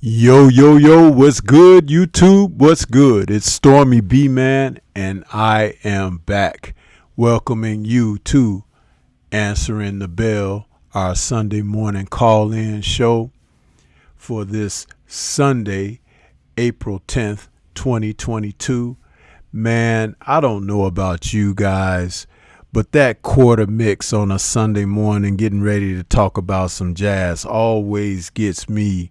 Yo, yo, yo, what's good, YouTube? What's good? It's Stormybman, and I am back welcoming you to Answering the Bell, our Sunday morning call-in show for this Sunday, April 10th, 2022. Man, I don't know about you guys, but that quarter mix on a Sunday morning getting ready to talk about some jazz always gets me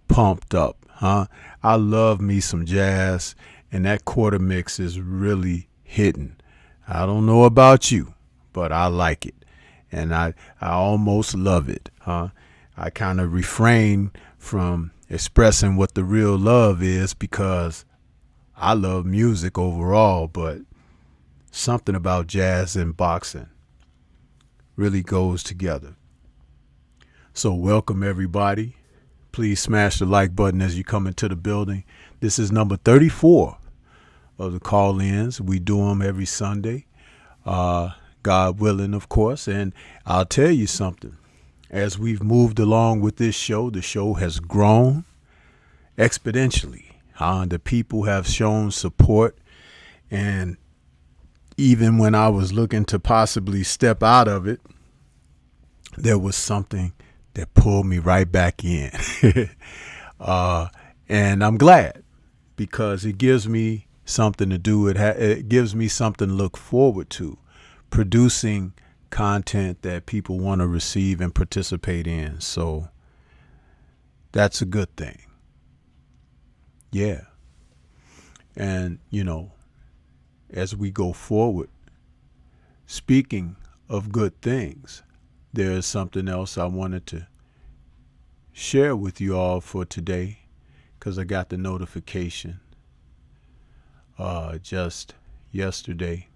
pumped up, huh? I love me some jazz, and that quarter mix is really hitting. I don't know about you, but I like it, and I almost love it, huh? I kind of refrain from expressing what the real love is because I love music overall, but something about jazz and boxing really goes together. So welcome everybody. Please smash the like button as you come into the building. This is number 34 of the call-ins. We do them every Sunday, God willing, of course. And I'll tell you something. As we've moved along with this show, the show has grown exponentially. The people have shown support. And even when I was looking to possibly step out of it, there was something that pulled me right back in. And I'm glad because it gives me something to do. It gives me something to look forward to, producing content that people want to receive and participate in. So that's a good thing. Yeah. And, as we go forward, speaking of good things, there is something else I wanted to share with you all for today because I got the notification just yesterday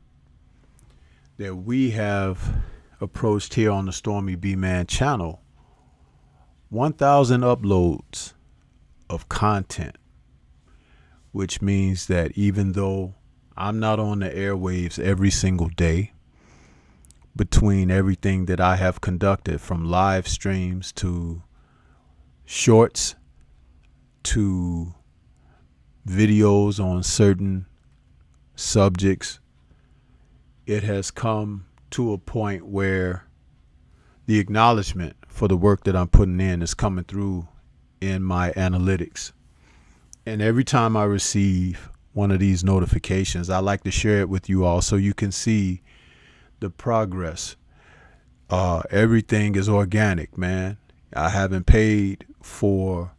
that we have approached here on the Stormybman channel 1,000 uploads of content, which means that even though I'm not on the airwaves every single day, between everything that I have conducted from live streams to shorts to videos on certain subjects, it has come to a point where the acknowledgement for the work that I'm putting in is coming through in my analytics. And every time I receive one of these notifications, I like to share it with you all so you can see the progress. Everything is organic, man. I haven't paid for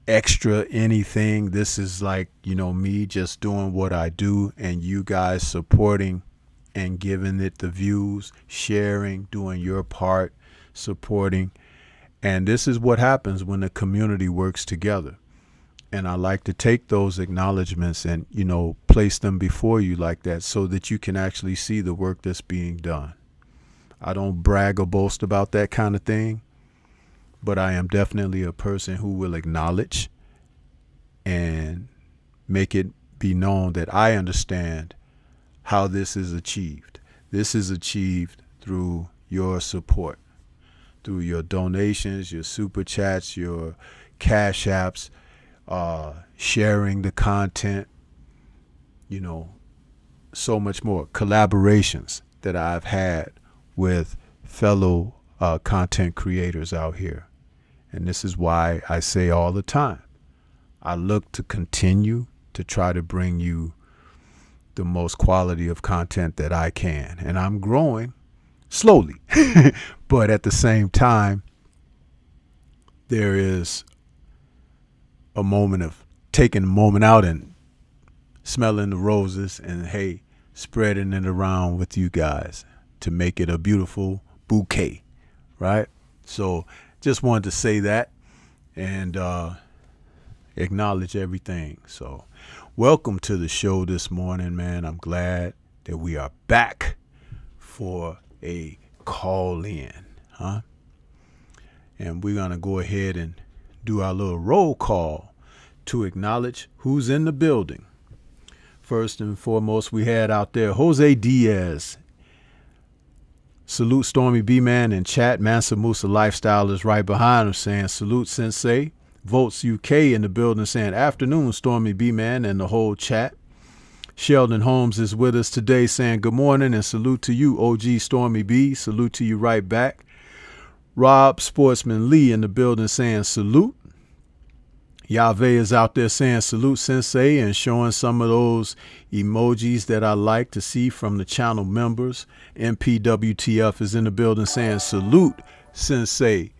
extra anything. This is like, me just doing what I do and you guys supporting and giving it the views, sharing, doing your part, supporting. And this is what happens when the community works together. And I like to take those acknowledgments and, place them before you like that so that you can actually see the work that's being done. I don't brag or boast about that kind of thing, but I am definitely a person who will acknowledge and make it be known that I understand how this is achieved. This is achieved through your support, through your donations, your super chats, your cash apps, sharing the content, so much more. Collaborations that I've had with fellow content creators out here. And this is why I say all the time, I look to continue to try to bring you the most quality of content that I can. And I'm growing slowly, but at the same time, there is a moment of taking a moment out and smelling the roses and, hey, spreading it around with you guys to make it a beautiful bouquet, right? So just wanted to say that and acknowledge everything. So welcome to the show this morning, man. I'm glad that we are back for a call-in, huh? And we're going to go ahead and do our little roll call to acknowledge who's in the building. First and foremost, we had out there Jose Diaz. Salute Stormy B-Man in chat. Mansa Musa Lifestyle is right behind him saying, salute Sensei. Volts UK in the building saying, afternoon, Stormy B-Man and the whole chat. Sheldon Holmes is with us today saying good morning and salute to you, OG Stormy B. Salute to you right back. Rob Sportsman Lee in the building saying salute. Yave is out there saying salute Sensei and showing some of those emojis that I like to see from the channel members. MPWTF is in the building saying salute Sensei.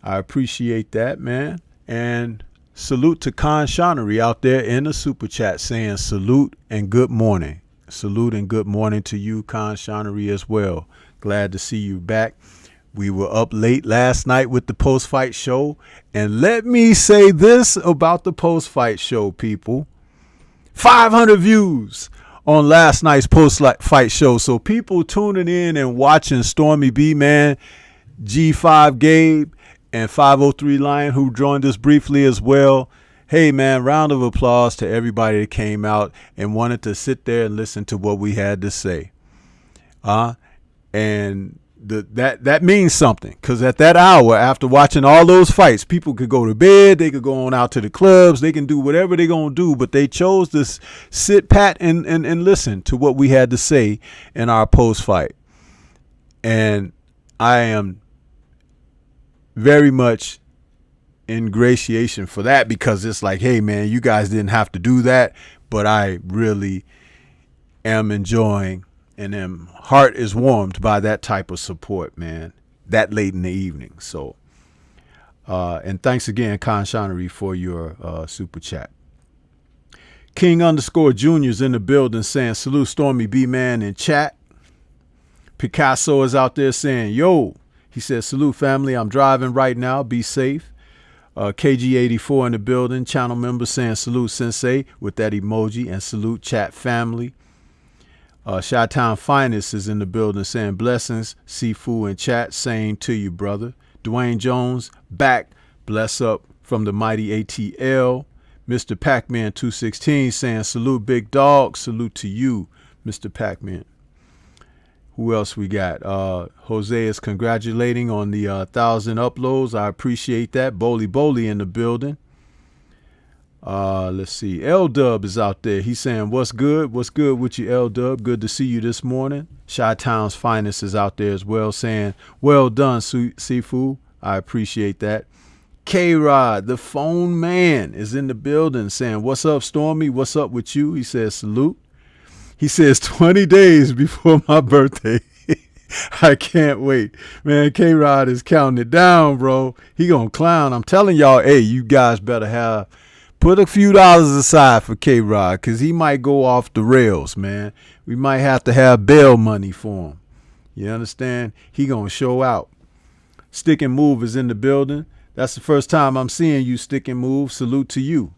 I appreciate that, man. And salute to Khan Shonery out there in the super chat saying salute and good morning. Salute and good morning to you, Khan Shonery, as well. Glad to see you back. We were up late last night with the post-fight show. And let me say this about the post-fight show, people. 500 views on last night's post-fight show. So people tuning in and watching Stormy B-Man, G5 Gabe, and 503 Lion, who joined us briefly as well. Hey, man, round of applause to everybody that came out and wanted to sit there and listen to what we had to say. And that means something, because at that hour, after watching all those fights, people could go to bed, they could go on out to the clubs, they can do whatever they're going to do, but they chose to sit pat and listen to what we had to say in our post-fight. And I am very much ingratiation for that, because it's like, hey, man, you guys didn't have to do that, but I really am enjoying and heart is warmed by that type of support, man, that late in the evening. So, and thanks again, Khan Shonery, for your super chat. King_Junior's in the building saying, salute Stormy B-Man in chat. Picasso is out there saying, yo, he says, salute family. I'm driving right now. Be safe. KG84 in the building. Channel member saying, salute Sensei with that emoji, and salute chat family. Chi-Town Finest is in the building saying blessings, Sifu in chat, saying to you, brother. Dwayne Jones back, bless up from the mighty ATL. Mr. Pac-Man 216 saying salute big dog, salute to you, Mr. Pac-Man. Who else we got? Jose is congratulating on the 1,000 uploads. I appreciate that. Boli in the building. Let's see. L-Dub is out there. He's saying, what's good? What's good with you, L-Dub? Good to see you this morning. Chi-Town's Finest is out there as well saying, well done, Sifu. I appreciate that. K-Rod, the phone man, is in the building saying, what's up, Stormy? What's up with you? He says, salute. He says 20 days before my birthday. I can't wait. Man, K-Rod is counting it down, bro. He gonna clown. I'm telling y'all, hey, you guys better put a few dollars aside for K-Rod, because he might go off the rails, man. We might have to have bail money for him. You understand? He gonna show out. Stick and Move is in the building. That's the first time I'm seeing you, Stick and Move. Salute to you.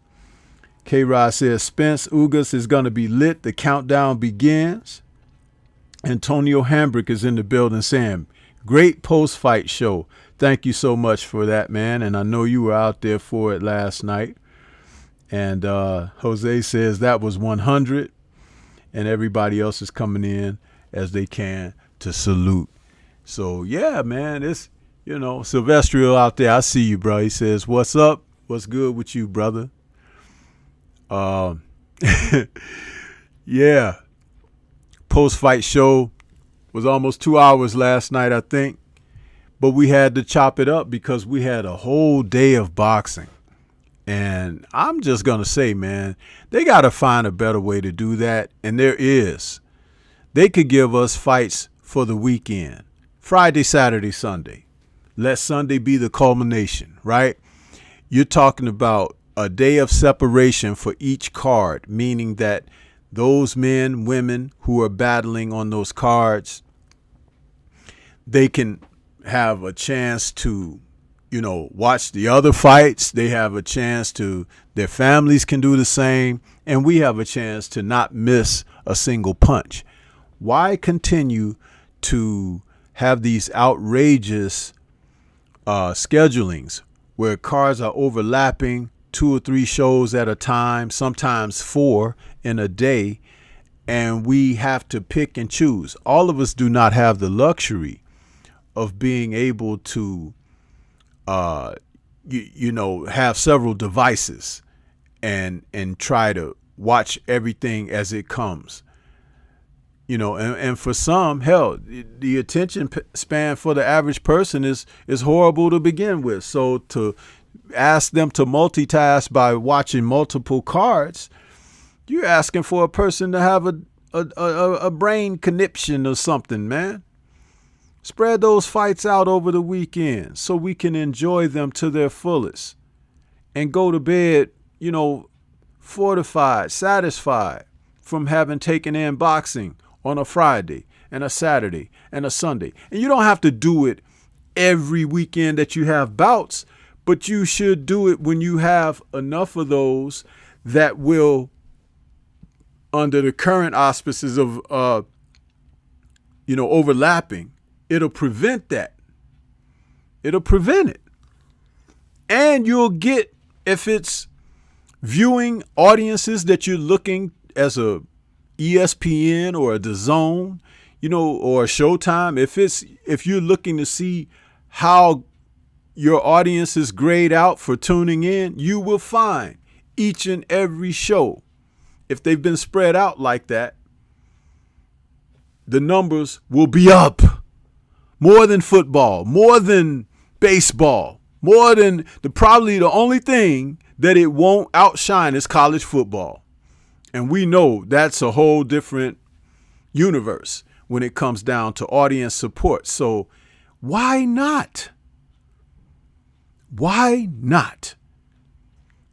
K-Rod says, Spence Ugas is going to be lit. The countdown begins. Antonio Hambrick is in the building saying, great post-fight show. Thank you so much for that, man. And I know you were out there for it last night. And Jose says that was 100. And everybody else is coming in as they can to salute. So, yeah, man, it's, Silvestrial out there. I see you, bro. He says, what's up? What's good with you, brother? Yeah, post-fight show was almost 2 hours last night, I think, but we had to chop it up because we had a whole day of boxing. And I'm just gonna say, man, they gotta find a better way to do that, and there is. They could give us fights for the weekend, Friday, Saturday, Sunday. Let Sunday be the culmination, right? You're talking about a day of separation for each card, meaning that those men, women who are battling on those cards, they can have a chance to, watch the other fights. They have a chance to, their families can do the same, and we have a chance to not miss a single punch. Why continue to have these outrageous schedulings where cards are overlapping 2 or 3 shows at a time, sometimes 4 in a day, and we have to pick and choose? All of us do not have the luxury of being able to you know, have several devices and try to watch everything as it comes. You know, and for some, hell, the attention span for the average person is horrible to begin with. So to ask them to multitask by watching multiple cards, you're asking for a person to have a brain conniption or something, man. Spread those fights out over the weekend so we can enjoy them to their fullest and go to bed, you know, fortified, satisfied from having taken in boxing on a Friday and a Saturday and a Sunday. And you don't have to do it every weekend that you have bouts, but you should do it when you have enough of those that will, under the current auspices of, overlapping, it'll prevent that. It'll prevent it. And you'll get, if it's viewing audiences that you're looking as a ESPN or a DAZN, you know, or a Showtime, if you're looking to see how your audiences grade out for tuning in, you will find each and every show, if they've been spread out like that, the numbers will be up. More than football, more than baseball, more than probably the only thing that it won't outshine is college football. And we know that's a whole different universe when it comes down to audience support. So why not? Why not?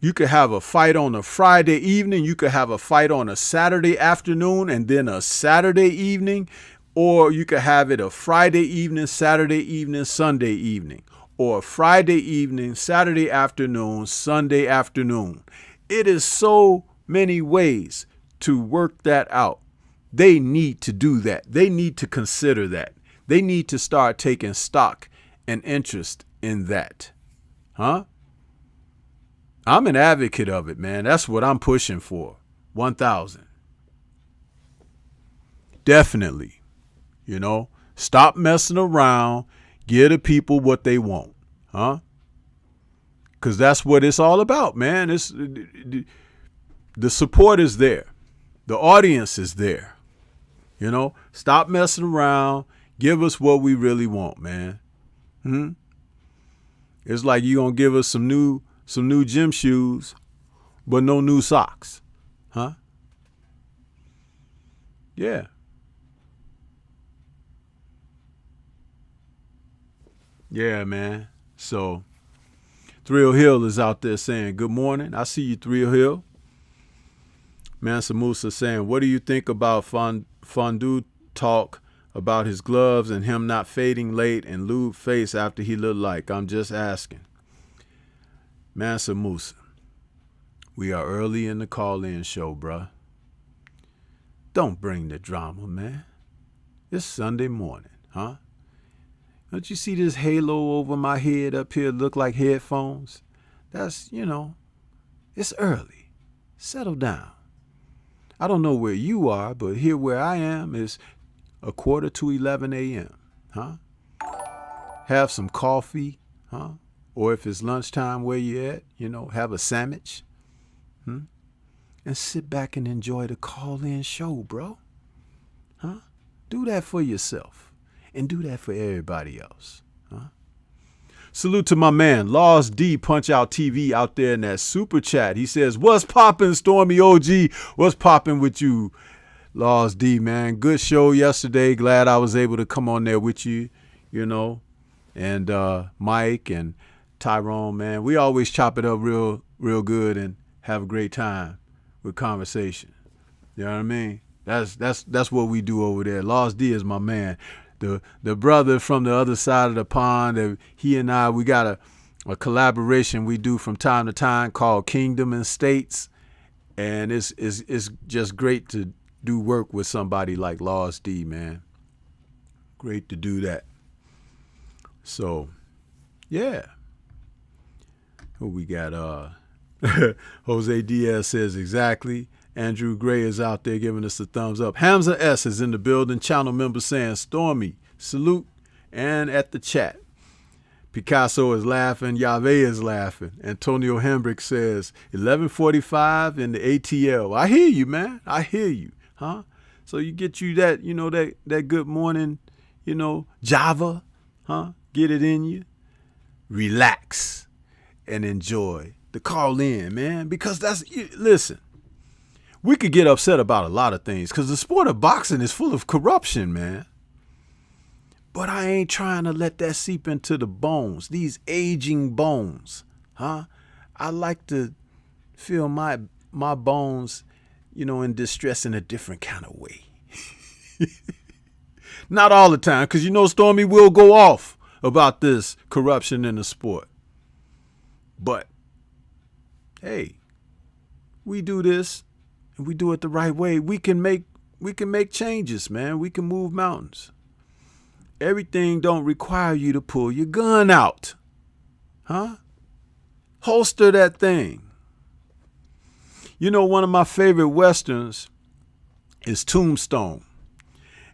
You could have a fight on a Friday evening. You could have a fight on a Saturday afternoon and then a Saturday evening. Or you could have it a Friday evening, Saturday evening, Sunday evening. Or a Friday evening, Saturday afternoon, Sunday afternoon. It is so many ways to work that out. They need to do that. They need to consider that. They need to start taking stock and interest in that. Huh? I'm an advocate of it, man. That's what I'm pushing for. 1,000. Definitely. You know, stop messing around. Give the people what they want. Huh? Because that's what it's all about, man. It's the support is there. The audience is there. You know, stop messing around. Give us what we really want, man. It's like you gonna give us some new gym shoes, but no new socks. Huh? Yeah. Yeah, man. So Thrill Hill is out there saying, good morning. I see you, Thrill Hill. Mansa Musa saying, what do you think about Fondue talk about his gloves and him not fading late and lube face after he looked like? I'm just asking. Mansa Musa, we are early in the call-in show, bruh. Don't bring the drama, man. It's Sunday morning, huh? Don't you see this halo over my head up here look like headphones? That's, you know, it's early. Settle down. I don't know where you are, but here where I am is 11:45 a.m., huh? Have some coffee, huh? Or if it's lunchtime where you at, you know, have a sandwich, and sit back and enjoy the call-in show, bro. Huh? Do that for yourself. And do that for everybody else. Huh? Salute to my man, Laws D Punch Out TV out there in that super chat. He says, what's poppin', Stormy OG? What's poppin' with you, Laws D, man? Good show yesterday. Glad I was able to come on there with you, you know. And Mike and Tyrone, man. We always chop it up real good and have a great time with conversation. You know what I mean? That's what we do over there. Laws D is my man. The brother from the other side of the pond, he and I, we got a collaboration we do from time to time called Kingdom and States. And it's just great to do work with somebody like Laws D, man. Great to do that. So, yeah. Who we got? Jose Diaz says exactly. Andrew Gray is out there giving us a thumbs up. Hamza S is in the building. Channel member saying, Stormy, salute, and at the chat. Picasso is laughing. Yave is laughing. Antonio Hembrick says 11:45 in the ATL. I hear you, man. I hear you, huh? So you get you that, that good morning, Java, huh? Get it in you. Relax and enjoy the call in, man. Because listen, we could get upset about a lot of things because the sport of boxing is full of corruption, man. But I ain't trying to let that seep into the bones, these aging bones, huh? I like to feel my bones, in distress in a different kind of way. Not all the time, because Stormy will go off about this corruption in the sport. But, hey, we do this, and we do it the right way. We can make changes, man. We can move mountains. Everything don't require you to pull your gun out. Huh? Holster that thing. One of my favorite Westerns is Tombstone.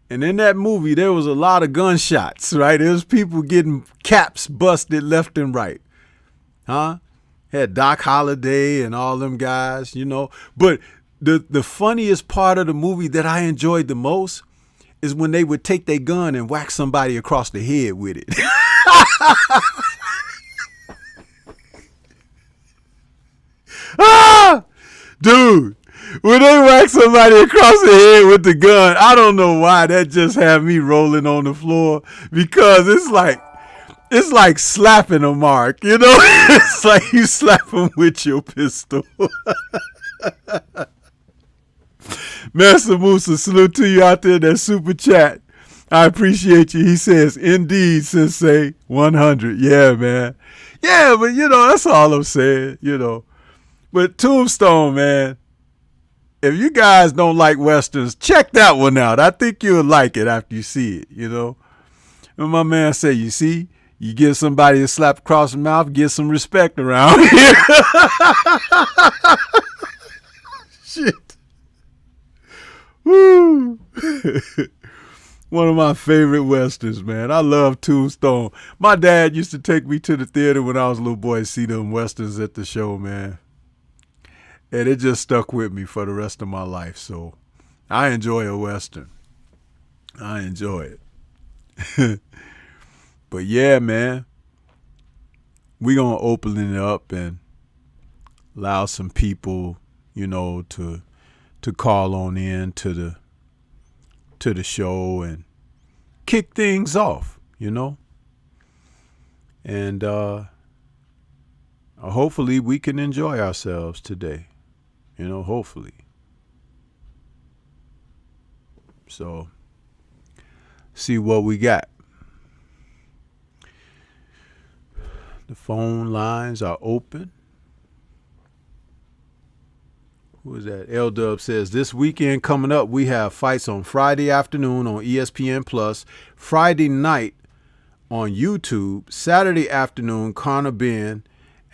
And in that movie, there was a lot of gunshots, right? There was people getting caps busted left and right. Huh? Had Doc Holliday and all them guys, But the funniest part of the movie that I enjoyed the most is when they would take their gun and whack somebody across the head with it. Dude, when they whack somebody across the head with the gun, I don't know why that just had me rolling on the floor, because it's like slapping a mark, It's like you slap them with your pistol. Master Musa, salute to you out there in that super chat. I appreciate you. He says, indeed, Sensei, 100. Yeah, man. Yeah, but, that's all I'm saying, But Tombstone, man, if you guys don't like Westerns, check that one out. I think you'll like it after you see it, And my man said, you see, you give somebody a slap across the mouth, get some respect around here. Shit. Woo. One of my favorite Westerns, man. I love Tombstone. My dad used to take me to the theater when I was a little boy to see them Westerns at the show, man. And it just stuck with me for the rest of my life. So I enjoy a Western. I enjoy it. But yeah, man, we're going to open it up and allow some people, to call on in to the show and kick things off, And hopefully we can enjoy ourselves today, hopefully. So, see what we got. The phone lines are open. Who is that? L-Dub says, this weekend coming up, we have fights on Friday afternoon on ESPN Plus, Friday night on YouTube, Saturday afternoon, Conor Ben,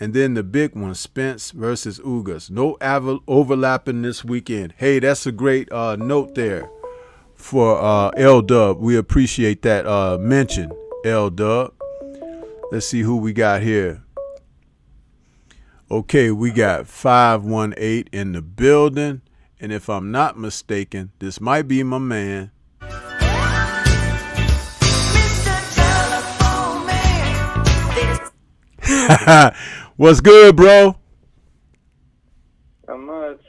and then the big one, Spence versus Ugas. No overlapping this weekend. Hey, that's a great note there for L-Dub. We appreciate that mention, L-Dub. Let's see who we got here. Okay, we got 518 in the building. And if I'm not mistaken, this might be my man. What's good, bro? Not much.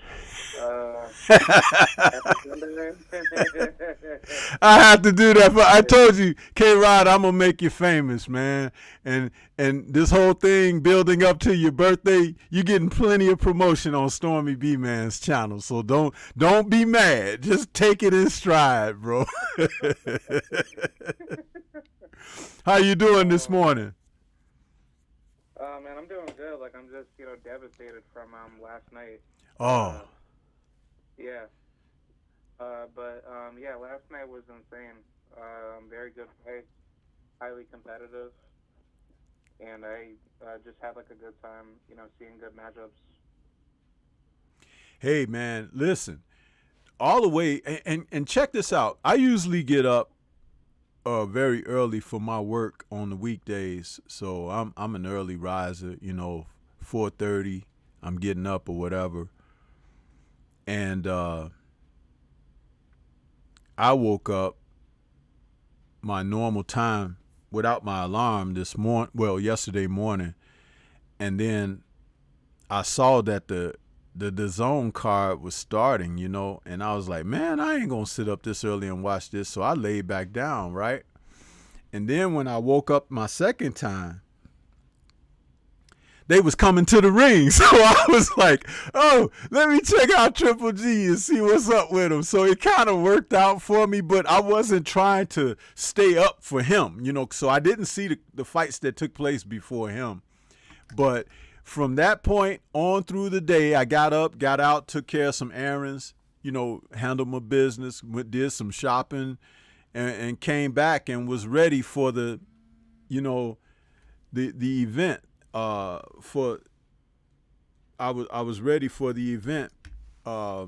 I have to do that. But I told you, K-Rod, I'm going to make you famous, man. And this whole thing building up to your birthday, you're getting plenty of promotion on Stormybman's channel. So don't be mad. Just take it in stride, bro. How you doing this morning? Man, I'm doing good. Like, I'm just, devastated from last night. Oh. Yeah. Yeah, last night was insane. Very good fight, highly competitive, and I just had like a good time, seeing good matchups. Hey, man, listen, all the way, and check this out. I usually get up very early for my work on the weekdays, so I'm an early riser. 4:30, I'm getting up or whatever, and I woke up my normal time without my alarm yesterday morning, and then I saw that the zone card was starting, and I was like, man, I ain't gonna sit up this early and watch this. So I laid back down, right? And then when I woke up my second time, they was coming to the ring. So I was like, oh, let me check out Triple G and see what's up with him. So it kind of worked out for me, but I wasn't trying to stay up for him, so I didn't see the fights that took place before him. But from that point on through the day, I got up, got out, took care of some errands, handled my business, did some shopping, and came back and was ready for the event. I was ready for the event, for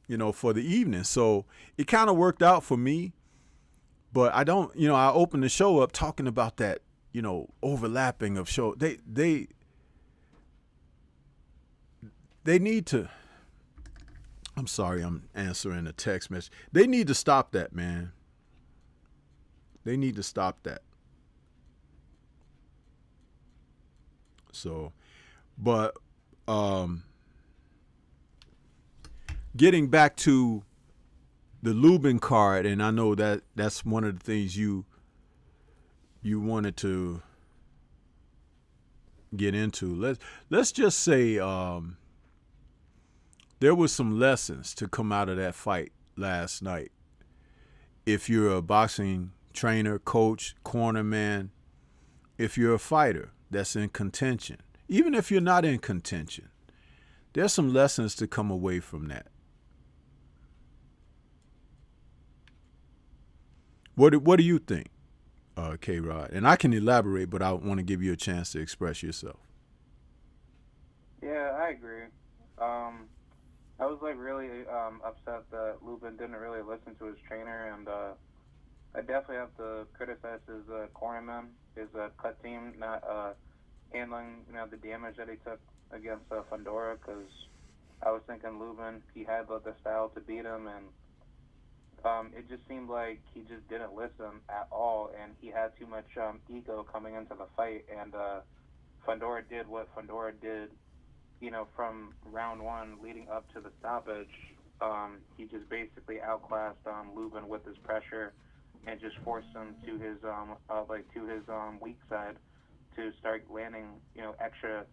the evening. So it kind of worked out for me. But I don't, I opened the show up talking about that, overlapping of show. They need to, I'm sorry, I'm answering a text message. They need to stop that, man. They need to stop that. So, but getting back to the Lubin card, and I know that's one of the things you wanted to get into. Let's just say there was some lessons to come out of that fight last night. If you're a boxing trainer, coach, cornerman, if you're a fighter that's in contention, even if you're not in contention, there's some lessons to come away from that. What do you think, K-Rod? And I can elaborate, but I want to give you a chance to express yourself. Yeah, I agree. I was really upset that Lubin didn't really listen to his trainer, and I definitely have to criticize his cornerman, his cut team, not handling the damage that he took against Fundora, because I was thinking Lubin, he had the style to beat him, and it just seemed like he just didn't listen at all, and he had too much ego coming into the fight, and Fundora did what Fundora did, from round one leading up to the stoppage. He just basically outclassed Lubin with his pressure and just forced him to his weak side to start landing extra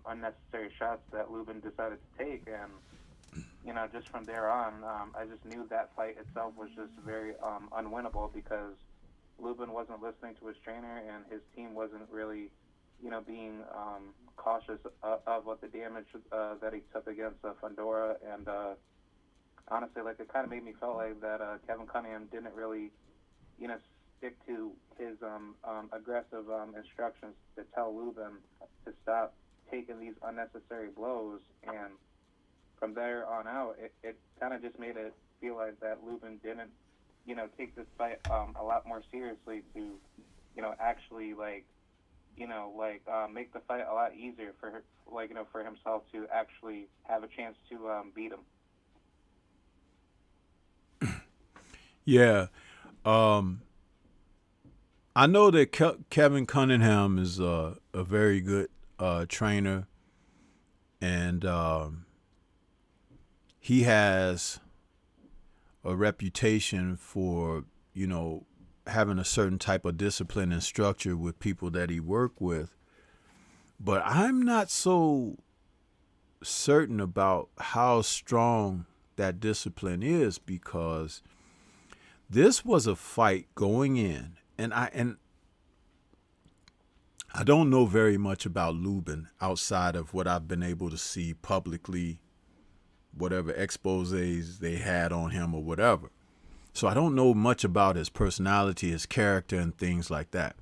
unnecessary shots that Lubin decided to take. And just from there on, I just knew that fight itself was just very unwinnable, because Lubin wasn't listening to his trainer, and his team wasn't really being cautious of what the damage that he took against Fundora. And honestly, it kind of made me feel like that Kevin Cunningham didn't really stick to his aggressive instructions to tell Lubin to stop taking these unnecessary blows. And from there on out, it kind of just made it feel like that Lubin didn't take this fight a lot more seriously to actually make the fight a lot easier for himself to actually have a chance to beat him. Yeah. I know that Kevin Cunningham is a very good trainer, and he has a reputation for, having a certain type of discipline and structure with people that he worked with. But I'm not so certain about how strong that discipline is, because this was a fight going in, and I don't know very much about Lubin outside of what I've been able to see publicly, whatever exposés they had on him or whatever. So I don't know much about his personality, his character, and things like that.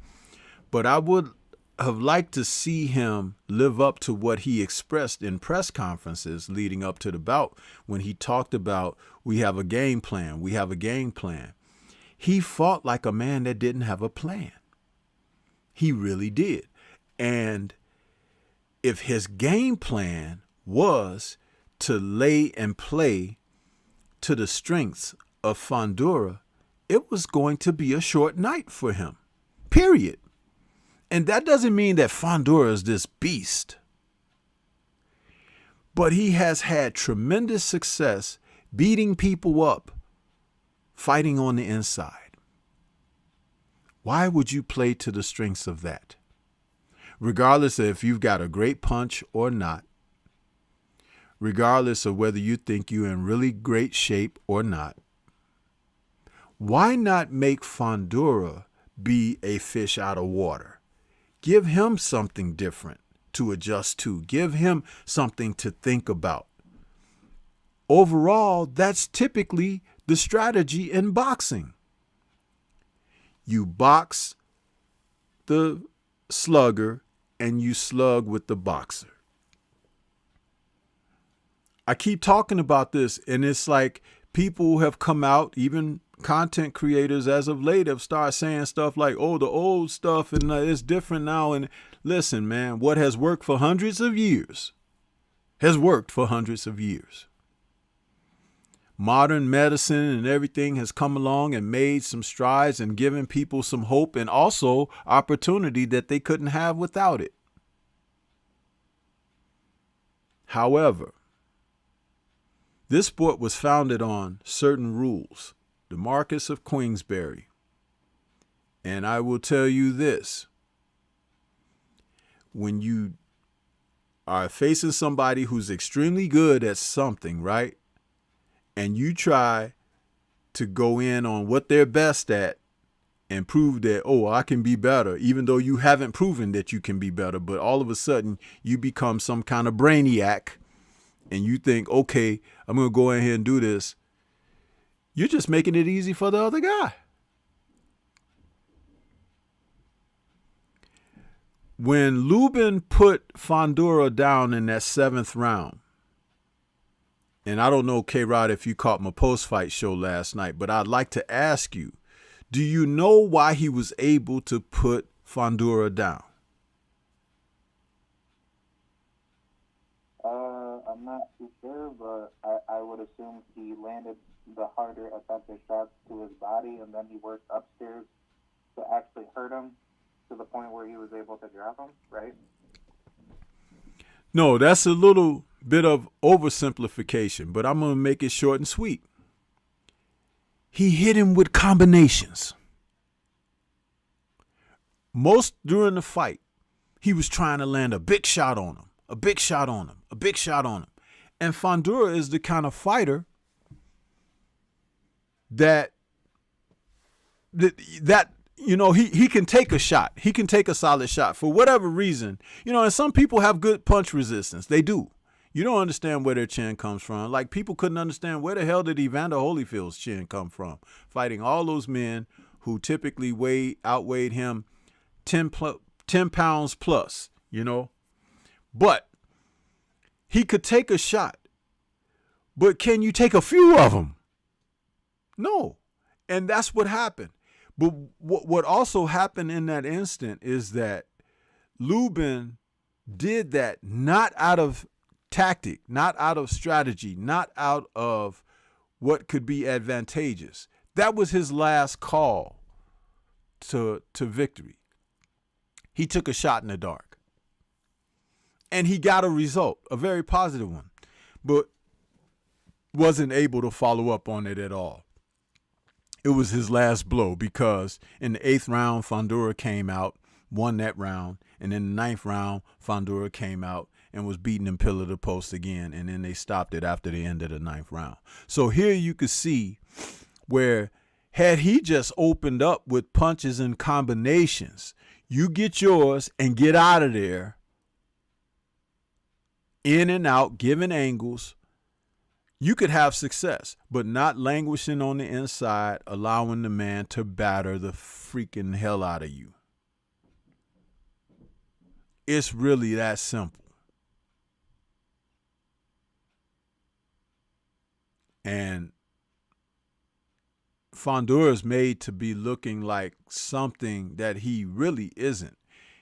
But I would have liked to see him live up to what he expressed in press conferences leading up to the bout, when he talked about, we have a game plan, we have a game plan. He fought like a man that didn't have a plan. He really did. And if his game plan was to lay and play to the strengths of Fundora, it was going to be a short night for him, period. And that doesn't mean that Fundora is this beast. But he has had tremendous success beating people up, fighting on the inside. Why would you play to the strengths of that? Regardless of if you've got a great punch or not, regardless of whether you think you're in really great shape or not, why not make Fundora be a fish out of water? Give him something different to adjust to. Give him something to think about. Overall, that's typically the strategy in boxing. You box the slugger and you slug with the boxer. I keep talking about this, and it's like people have come out, even content creators as of late have started saying stuff like, oh, the old stuff and it's different now. And listen, man, what has worked for hundreds of years has worked for hundreds of years. Modern medicine and everything has come along and made some strides and given people some hope and also opportunity that they couldn't have without it. However, this sport was founded on certain rules. The Marquess of Queensberry. And I will tell you this. When you are facing somebody who's extremely good at something, right? And you try to go in on what they're best at and prove that, oh, I can be better, even though you haven't proven that you can be better. But all of a sudden, you become some kind of brainiac and you think, okay, I'm going to go in here and do this. You're just making it easy for the other guy. When Lubin put Fundora down in that 7th round, and I don't know, K-Rod, if you caught my post-fight show last night, but I'd like to ask you, do you know why he was able to put Fundora down? I'm not too sure, but I would assume he landed the harder effective shots to his body, and then he worked upstairs to actually hurt him to the point where he was able to drop him, right? No, that's a little bit of oversimplification, but I'm going to make it short and sweet. He hit him with combinations. Most during the fight, he was trying to land a big shot on him, a big shot on him, a big shot on him. And Fundora is the kind of fighter that you know, he can take a shot. He can take a solid shot for whatever reason. You know, and some people have good punch resistance. They do. You don't understand where their chin comes from. Like, people couldn't understand where the hell did Evander Holyfield's chin come from, fighting all those men who typically outweighed him 10 pounds plus, you know. But he could take a shot. But can you take a few of them? No. And that's what happened. But what also happened in that instant is that Lubin did that not out of tactic, not out of strategy, not out of what could be advantageous. That was his last call to victory. He took a shot in the dark. And he got a result, a very positive one, but wasn't able to follow up on it at all. It was his last blow because in the 8th round, Fundora came out, won that round. And in the 9th round, Fundora came out and was beating him pillar to post again. And then they stopped it after the end of the 9th round. So here you could see where had he just opened up with punches and combinations, you get yours and get out of there, in and out, giving angles, you could have success, but not languishing on the inside, allowing the man to batter the freaking hell out of you. It's really that simple. And Fondura's made to be looking like something that he really isn't.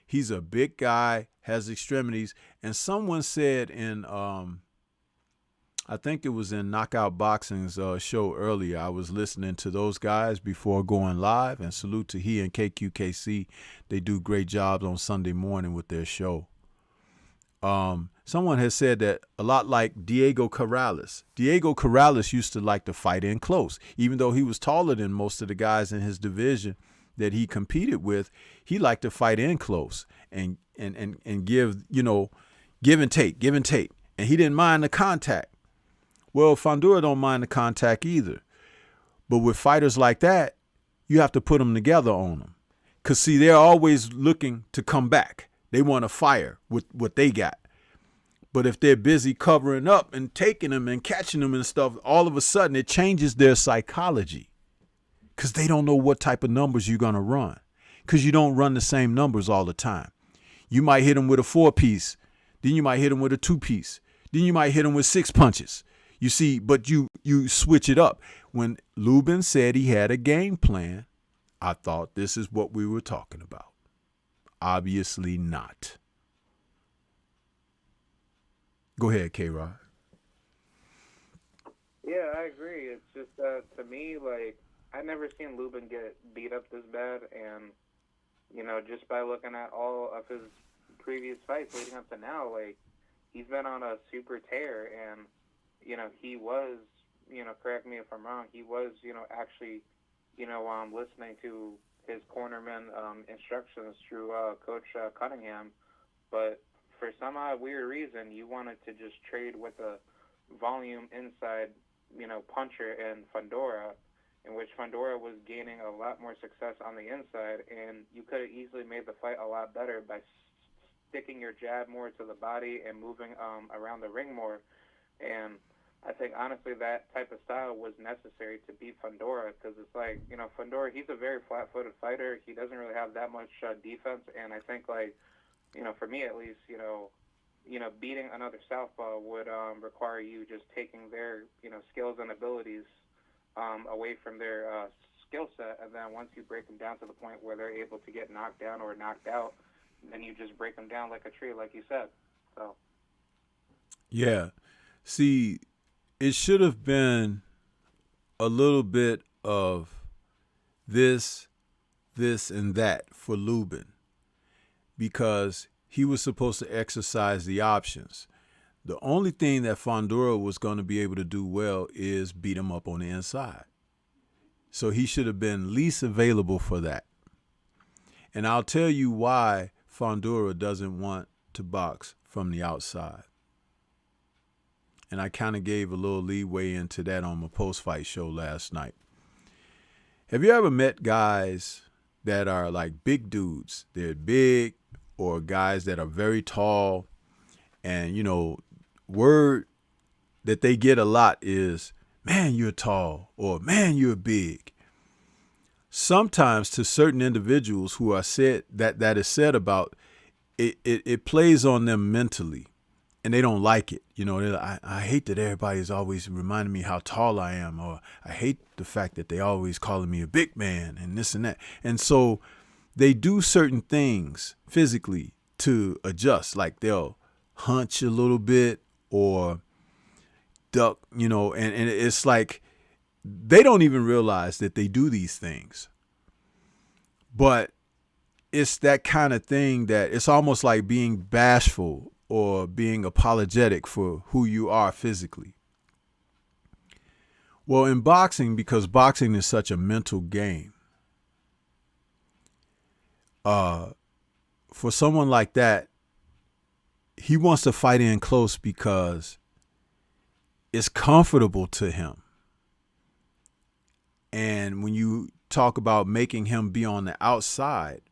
He's a big guy, has extremities, and someone said in I think it was in Knockout Boxing's show earlier. I was listening to those guys before going live, and salute to he and KQKC. They do great jobs on Sunday morning with their show. Someone has said that a lot like Diego Corrales. Diego Corrales used to like to fight in close. Even though he was taller than most of the guys in his division that he competed with, he liked to fight in close and give, give and take. And he didn't mind the contact. Well, Fondura don't mind the contact either. But with fighters like that, you have to put them together on them. Because, see, they're always looking to come back. They want to fire with what they got. But if they're busy covering up and taking them and catching them and stuff, all of a sudden it changes their psychology. Because they don't know what type of numbers you're going to run. Because you don't run the same numbers all the time. You might hit them with a 4-piece. Then you might hit them with a 2-piece. Then you might hit them with 6 punches. You see, but you switch it up. When Lubin said he had a game plan, I thought this is what we were talking about. Obviously not. Go ahead, K-Rod. Yeah, I agree. It's just to me, like, I've never seen Lubin get beat up this bad, and just by looking at all of his previous fights leading up to now, like, he's been on a super tear, and he was, correct me if I'm wrong, he was, actually, listening to his cornerman instructions through Coach Cunningham. But for some odd weird reason, you wanted to just trade with a volume inside, puncher in Fundora, in which Fundora was gaining a lot more success on the inside, and you could have easily made the fight a lot better by sticking your jab more to the body and moving around the ring more. And I think, honestly, that type of style was necessary to beat Fundora, because it's like, Fundora, he's a very flat-footed fighter. He doesn't really have that much defense, and I think, like, for me at least, beating another southpaw would require you just taking their, skills and abilities away from their skill set, and then once you break them down to the point where they're able to get knocked down or knocked out, then you just break them down like a tree, like you said. So. Yeah. See, it should have been a little bit of this, and that for Lubin, because he was supposed to exercise the options. The only thing that Fundora was going to be able to do well is beat him up on the inside. So he should have been least available for that. And I'll tell you why Fundora doesn't want to box from the outside. And I kind of gave a little leeway into that on my post-fight show last night. Have you ever met guys that are like big dudes? They're big, or guys that are very tall, and, word that they get a lot is, man, you're tall, or man, you're big. Sometimes to certain individuals who are said that is said about, it plays on them mentally. And they don't like it. I hate that everybody's always reminding me how tall I am, or I hate the fact that they always calling me a big man and this and that. And so they do certain things physically to adjust, like they'll hunch a little bit or duck, and it's like they don't even realize that they do these things. But it's that kind of thing that it's almost like being bashful or being apologetic for who you are physically. Well, in boxing, because boxing is such a mental game, for someone like that, he wants to fight in close because it's comfortable to him. And when you talk about making him be on the outside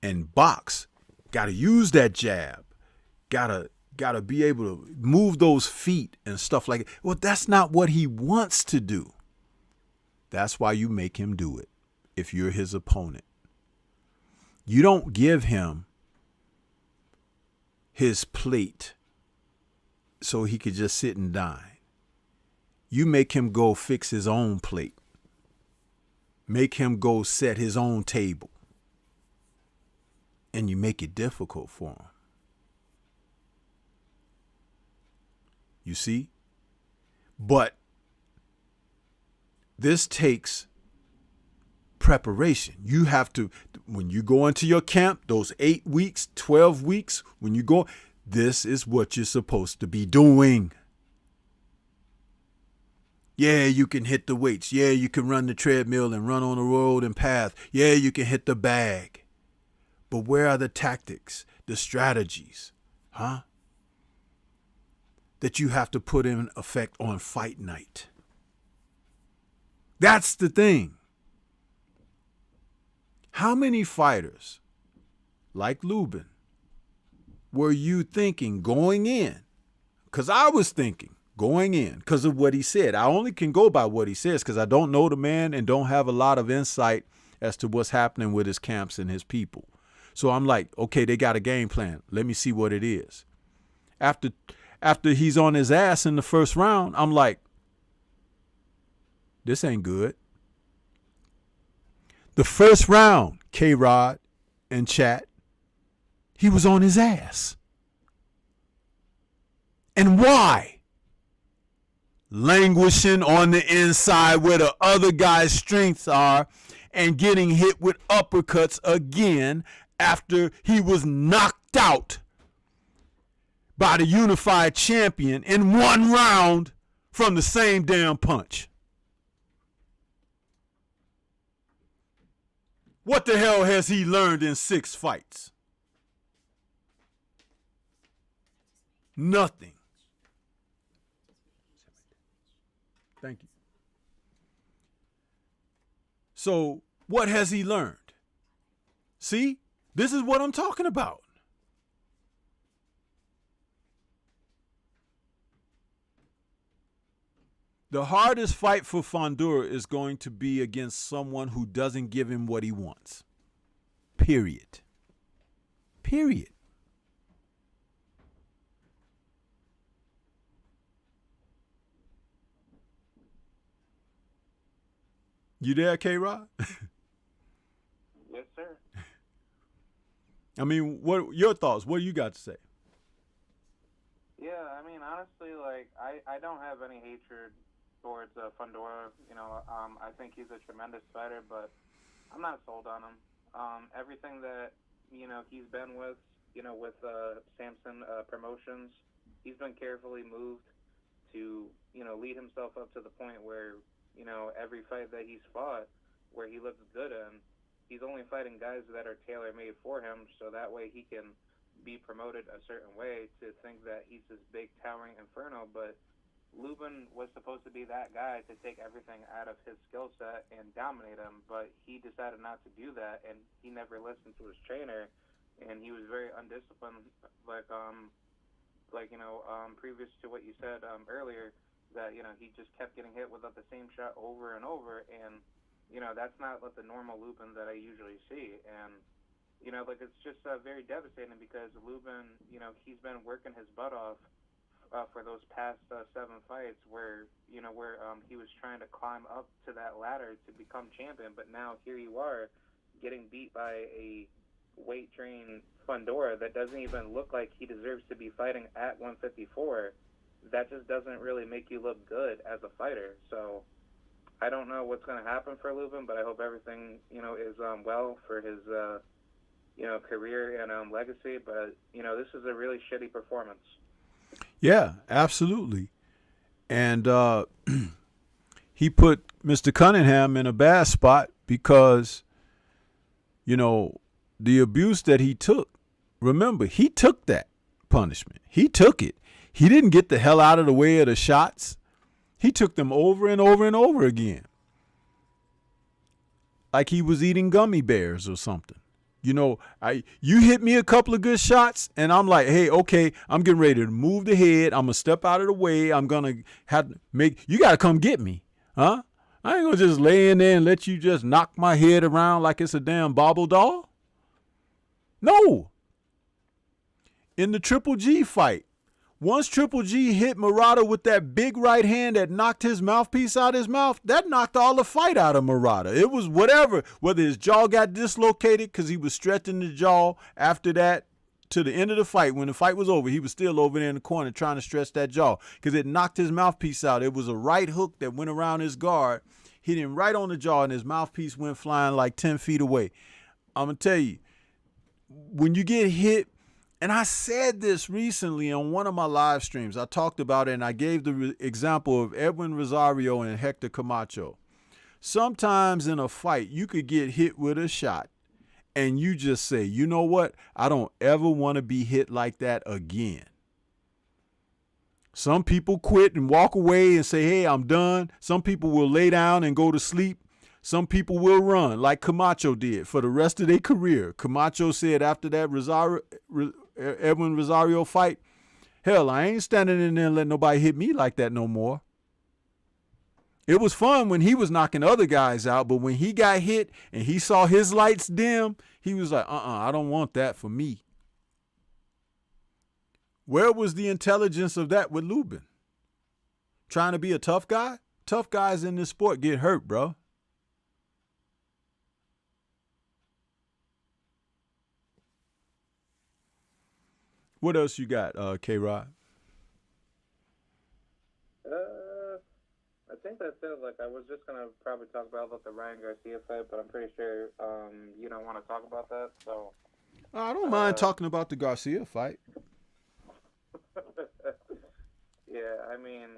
and box, got to use that jab. Gotta be able to move those feet and stuff like that. Well, that's not what he wants to do. That's why you make him do it if you're his opponent. You don't give him his plate so he could just sit and dine. You make him go fix his own plate. make him go set his own table. And you make it difficult for him. You see? But this takes preparation. You have to, when you go into your camp, those 8 weeks, 12 weeks, when you go, this is what you're supposed to be doing. Yeah, you can hit the weights. Yeah, you can run the treadmill and run on the road and path. Yeah, you can hit the bag. But where are the tactics, the strategies, that you have to put in effect on fight night? That's the thing. How many fighters like Lubin were you thinking going in? Because I was thinking going in because of what he said. I only can go by what he says because I don't know the man and don't have a lot of insight as to what's happening with his camps and his people. So I'm like, okay, they got a game plan. Let me see what it is. After he's on his ass in the first round, I'm like, this ain't good. The first round, K-Rod and chat, he was on his ass. And why? Languishing on the inside where the other guy's strengths are and getting hit with uppercuts again after he was knocked out by the unified champion in one round from the same damn punch. What the hell has he learned in 6 fights? Nothing. Thank you. So what has he learned? See, this is what I'm talking about. The hardest fight for Fondura is going to be against someone who doesn't give him what he wants. Period. Period. You there, K-Rod? Yes, sir. I mean, what your thoughts? What do you got to say? Yeah, I mean, honestly, like, I don't have any hatred towards Fundora. You know, I think he's a tremendous fighter, but I'm not sold on him. Everything that, you know, he's been with, you know, with Samson Promotions, he's been carefully moved to, you know, lead himself up to the point where, you know, every fight that he's fought where he looks good in, he's only fighting guys that are tailor-made for him, so that way he can be promoted a certain way to think that he's this big towering inferno. But Lubin was supposed to be that guy to take everything out of his skill set and dominate him, but he decided not to do that, and he never listened to his trainer, and he was very undisciplined, previous to what you said earlier, that, you know, he just kept getting hit with the same shot over and over, and, you know, that's not like the normal Lubin that I usually see, and, you know, like, it's just very devastating because Lubin, you know, he's been working his butt off for those past 7 fights where he was trying to climb up to that ladder to become champion, but now here you are getting beat by a weight-trained Fundora that doesn't even look like he deserves to be fighting at 154. That just doesn't really make you look good as a fighter. So I don't know what's going to happen for Lubin, but I hope everything, you know, is well for his career and legacy. But, you know, this is a really shitty performance. Yeah, absolutely. And he put Mr. Cunningham in a bad spot because, you know, the abuse that he took, remember, he took that punishment. He took it. He didn't get the hell out of the way of the shots. He took them over and over and over again. Like he was eating gummy bears or something. You know, you hit me a couple of good shots, and I'm like, hey, okay, I'm getting ready to move the head. I'm going to step out of the way. I'm going to you got to come get me, huh? I ain't going to just lay in there and let you just knock my head around like it's a damn bobble doll. No. In the Triple G fight, Once Triple G hit Murata with that big right hand that knocked his mouthpiece out his mouth, that knocked all the fight out of Murata. It was whatever, whether his jaw got dislocated because he was stretching the jaw after that to the end of the fight. When the fight was over, he was still over there in the corner trying to stretch that jaw because it knocked his mouthpiece out. It was a right hook that went around his guard, hit him right on the jaw, and his mouthpiece went flying like 10 feet away. I'm going to tell you, when you get hit, and I said this recently on one of my live streams. I talked about it, and I gave the example of Edwin Rosario and Hector Camacho. Sometimes in a fight, you could get hit with a shot, and you just say, you know what? I don't ever want to be hit like that again. Some people quit and walk away and say, hey, I'm done. Some people will lay down and go to sleep. Some people will run like Camacho did for the rest of their career. Camacho said after that Edwin Rosario fight, hell, I ain't standing in there and letting nobody hit me like that no more. It was fun when he was knocking other guys out, but when he got hit and he saw his lights dim, he was like, I don't want that for me. Where was the intelligence of that with Lubin? Trying to be a tough guy? Tough guys in this sport get hurt, bro. What else you got, K-Rod? I think that's it. Like, I was just going to probably talk about the Ryan Garcia fight, but I'm pretty sure you don't want to talk about that, so. I don't mind talking about the Garcia fight. Yeah, I mean,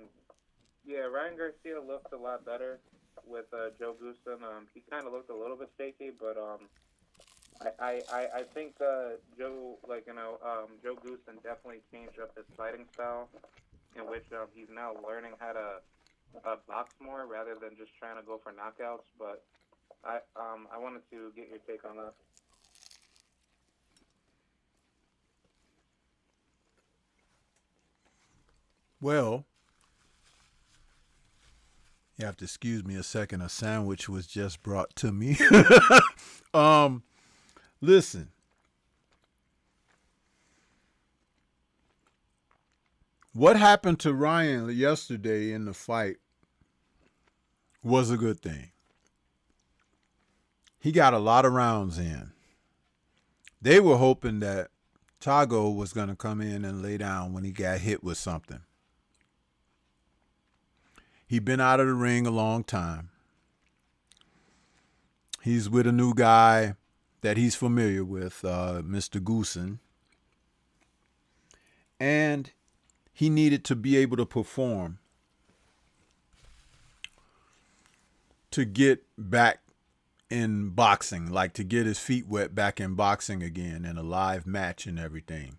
Ryan Garcia looked a lot better with Joe Goossen. He kind of looked a little bit shaky, but I think Joe Goossen definitely changed up his fighting style, in which he's now learning how to box more rather than just trying to go for knockouts. But I wanted to get your take on that. Well, you have to excuse me a second. A sandwich was just brought to me. Listen. What happened to Ryan yesterday in the fight was a good thing. He got a lot of rounds in. They were hoping that Tago was going to come in and lay down when he got hit with something. He'd been out of the ring a long time. He's with a new guy that he's familiar with, Mr. Goossen. And he needed to be able to perform to get back in boxing, like to get his feet wet back in boxing again in a live match and everything.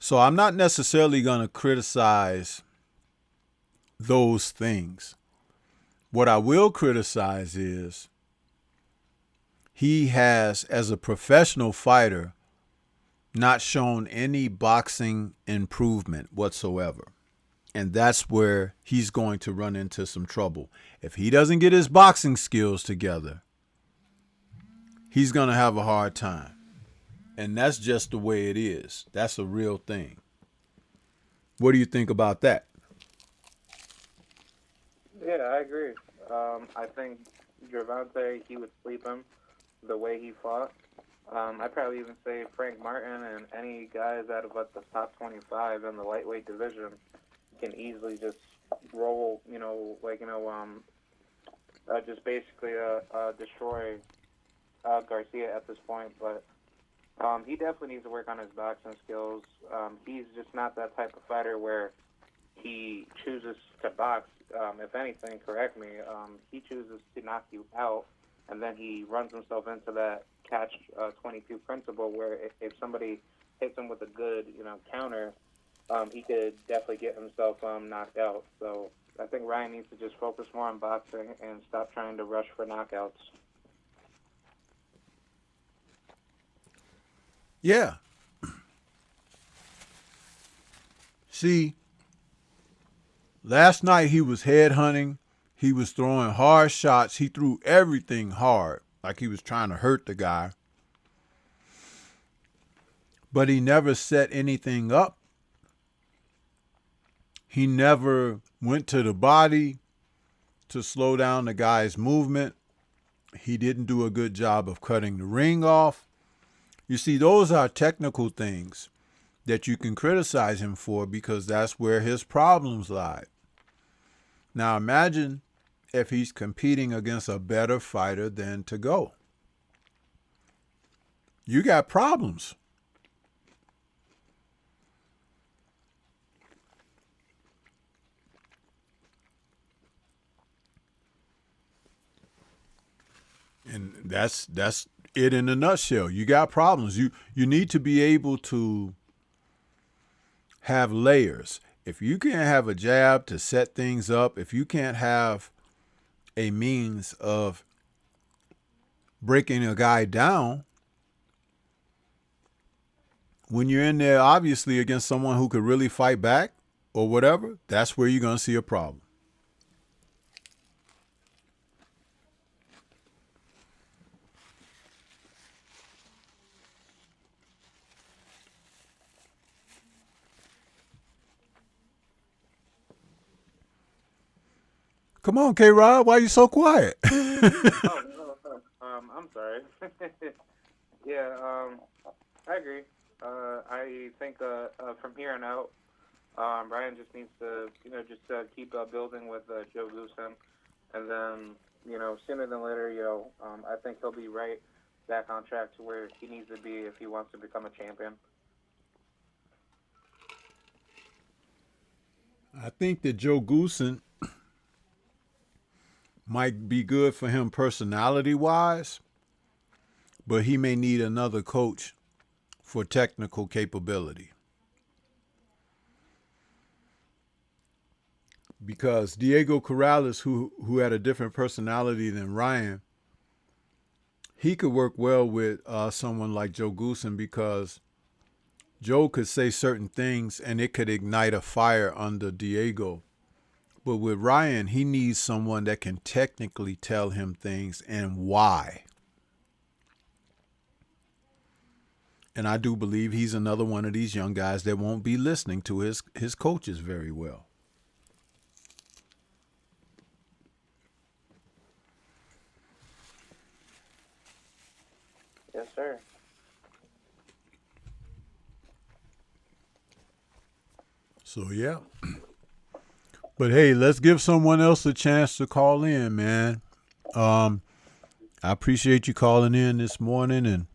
So I'm not necessarily going to criticize those things. What I will criticize is he has, as a professional fighter, not shown any boxing improvement whatsoever. And that's where he's going to run into some trouble. If he doesn't get his boxing skills together, he's going to have a hard time. And that's just the way it is. That's a real thing. What do you think about that? Yeah, I agree. I think Gervonta, he would sleep him the way he fought. I'd probably even say Frank Martin and any guys out of the top 25 in the lightweight division can easily just roll, just basically destroy Garcia at this point. But he definitely needs to work on his boxing skills. He's just not that type of fighter where he chooses to box. If anything, correct me, he chooses to knock you out, and then he runs himself into that catch-22 principle where if somebody hits him with a good, counter, he could definitely get himself knocked out. So I think Ryan needs to just focus more on boxing and stop trying to rush for knockouts. Yeah. See, last night he was headhunting. He was throwing hard shots. He threw everything hard, like he was trying to hurt the guy. But he never set anything up He never went to the body to slow down the guy's movement. He didn't do a good job of cutting the ring off. You see, those are technical things that you can criticize him for because that's where his problems lie. Now imagine if he's competing against a better fighter than to go. You got problems. And that's it in a nutshell. You got problems. You need to be able to have layers. If you can't have a jab to set things up, if you can't have a means of breaking a guy down, when you're in there obviously against someone who could really fight back or whatever, that's where you're going to see a problem. Come on, K-Rod, why are you so quiet? Oh, no, I'm sorry. Yeah, I agree. I think from here on out, Ryan just needs to, keep building with Joe Goosen, and then, sooner than later, I think he'll be right back on track to where he needs to be if he wants to become a champion. I think that Joe Goosen might be good for him personality-wise, but he may need another coach for technical capability. Because Diego Corrales, who had a different personality than Ryan, he could work well with someone like Joe Goosen because Joe could say certain things and it could ignite a fire under Diego. But with Ryan, he needs someone that can technically tell him things and why. And I do believe he's another one of these young guys that won't be listening to his coaches very well. Yes, sir. So, yeah. But, hey, let's give someone else a chance to call in, man. I appreciate you calling in this morning and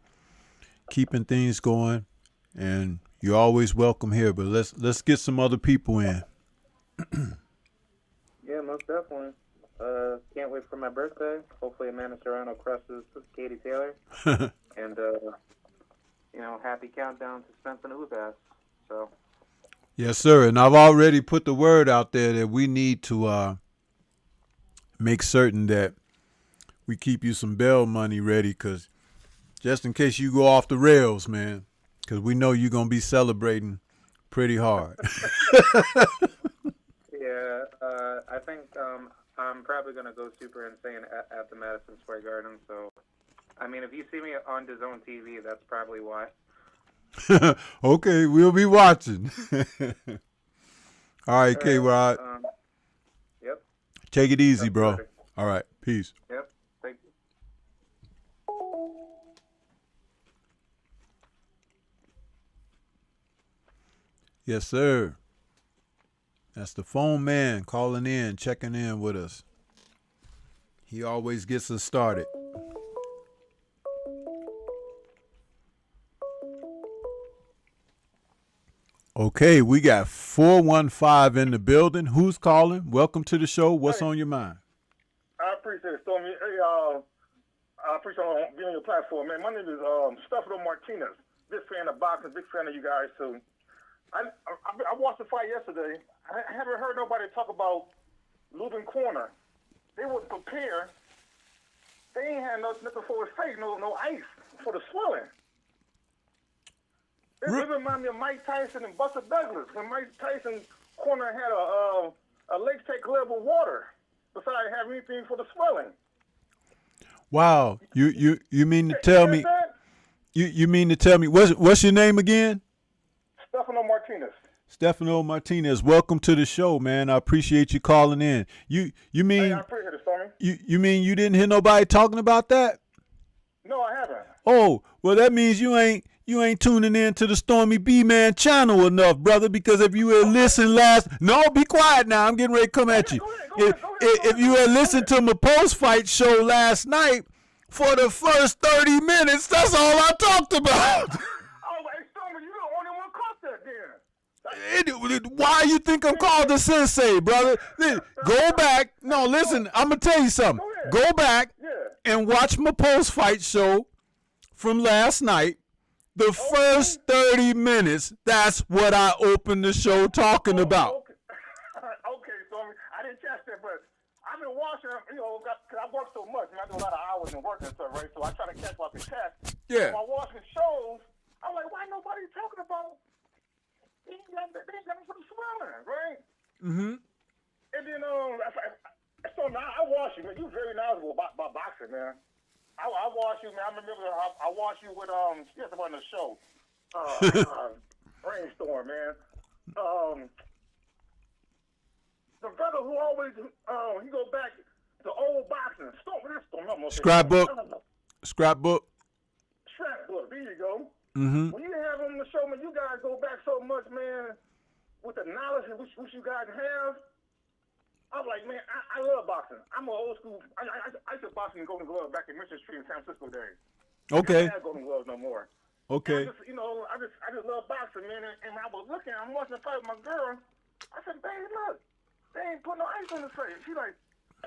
keeping things going. And you're always welcome here. But let's get some other people in. Yeah, most definitely. Can't wait for my birthday. Hopefully Amanda Serrano crushes Katie Taylor. And, happy countdown to Spence and Ugas. So... Yes, sir. And I've already put the word out there that we need to make certain that we keep you some bail money ready, because just in case you go off the rails, man, because we know you're going to be celebrating pretty hard. Yeah, I think I'm probably going to go super insane at the Madison Square Garden. So, I mean, if you see me on DAZN TV, that's probably why. Okay, we'll be watching. All right, K-Rod. Yep. Take it easy, bro. All right, peace. Yep, thank you. Yes, sir. That's the phone man calling in, checking in with us. He always gets us started. Okay, we got 415 in the building. Who's calling? Welcome to the show. What's on your mind? I appreciate it, Stormy. Hey, I appreciate being on your platform, man. My name is Stefano Martinez. Big fan of boxing, big fan of you guys, too. I watched the fight yesterday. I haven't heard nobody talk about Lubin Corner. They would prepare. They ain't had nothing for his face, no ice for the swelling. It reminded me of Mike Tyson and Buster Douglas. When Mike Tyson corner had a Lake State glove of water, besides having anything for the swelling. Wow, you mean to tell me? You mean to tell me what's your name again? Stefano Martinez. Stefano Martinez, welcome to the show, man. I appreciate you calling in. You mean Hey, I appreciate it, Stormy. you mean you didn't hear nobody talking about that? No, I haven't. Oh, well, that means you ain't tuning in to the Stormy B-Man channel enough, brother, because if you had listened no, be quiet now. I'm getting ready to come at you. Go ahead. If you had listened to my post-fight show last night, for the first 30 minutes, that's all I talked about. Oh, hey, Stormy, you the only one caught that then. Why you think I'm called the sensei, brother? Go back. No, listen, I'm going to tell you something. Go back and watch my post-fight show from last night. The first 30 minutes, that's what I opened the show talking about. Okay, Stormy, I didn't catch that, but I've been watching, because I work so much, and I do a lot of hours and work and stuff, right? So I try to catch what I can catch. Yeah. So I'm watching shows, I'm like, why nobody talking about they ain't got me some smiling, right? Mm-hmm. And then, so now I watch you, man. You very knowledgeable about boxing, man. I watch you, man. I remember I watched you with yes, I'm on the show. Brainstorm, man. The brother who always he go back to old boxing. Scrapbook. Scrapbook. There you go. Mm-hmm. When you have on the show, man, you guys go back so much, man, with the knowledge which you guys have. I'm like, man, I love boxing. I'm an old school. I used to box in Golden Glove back in Mission Street in San Francisco days. Okay. I don't have Golden Gloves no more. Okay. I just love boxing, man. And I was looking, I'm watching the fight with my girl. I said, babe, look, they ain't put no ice on the face. She like,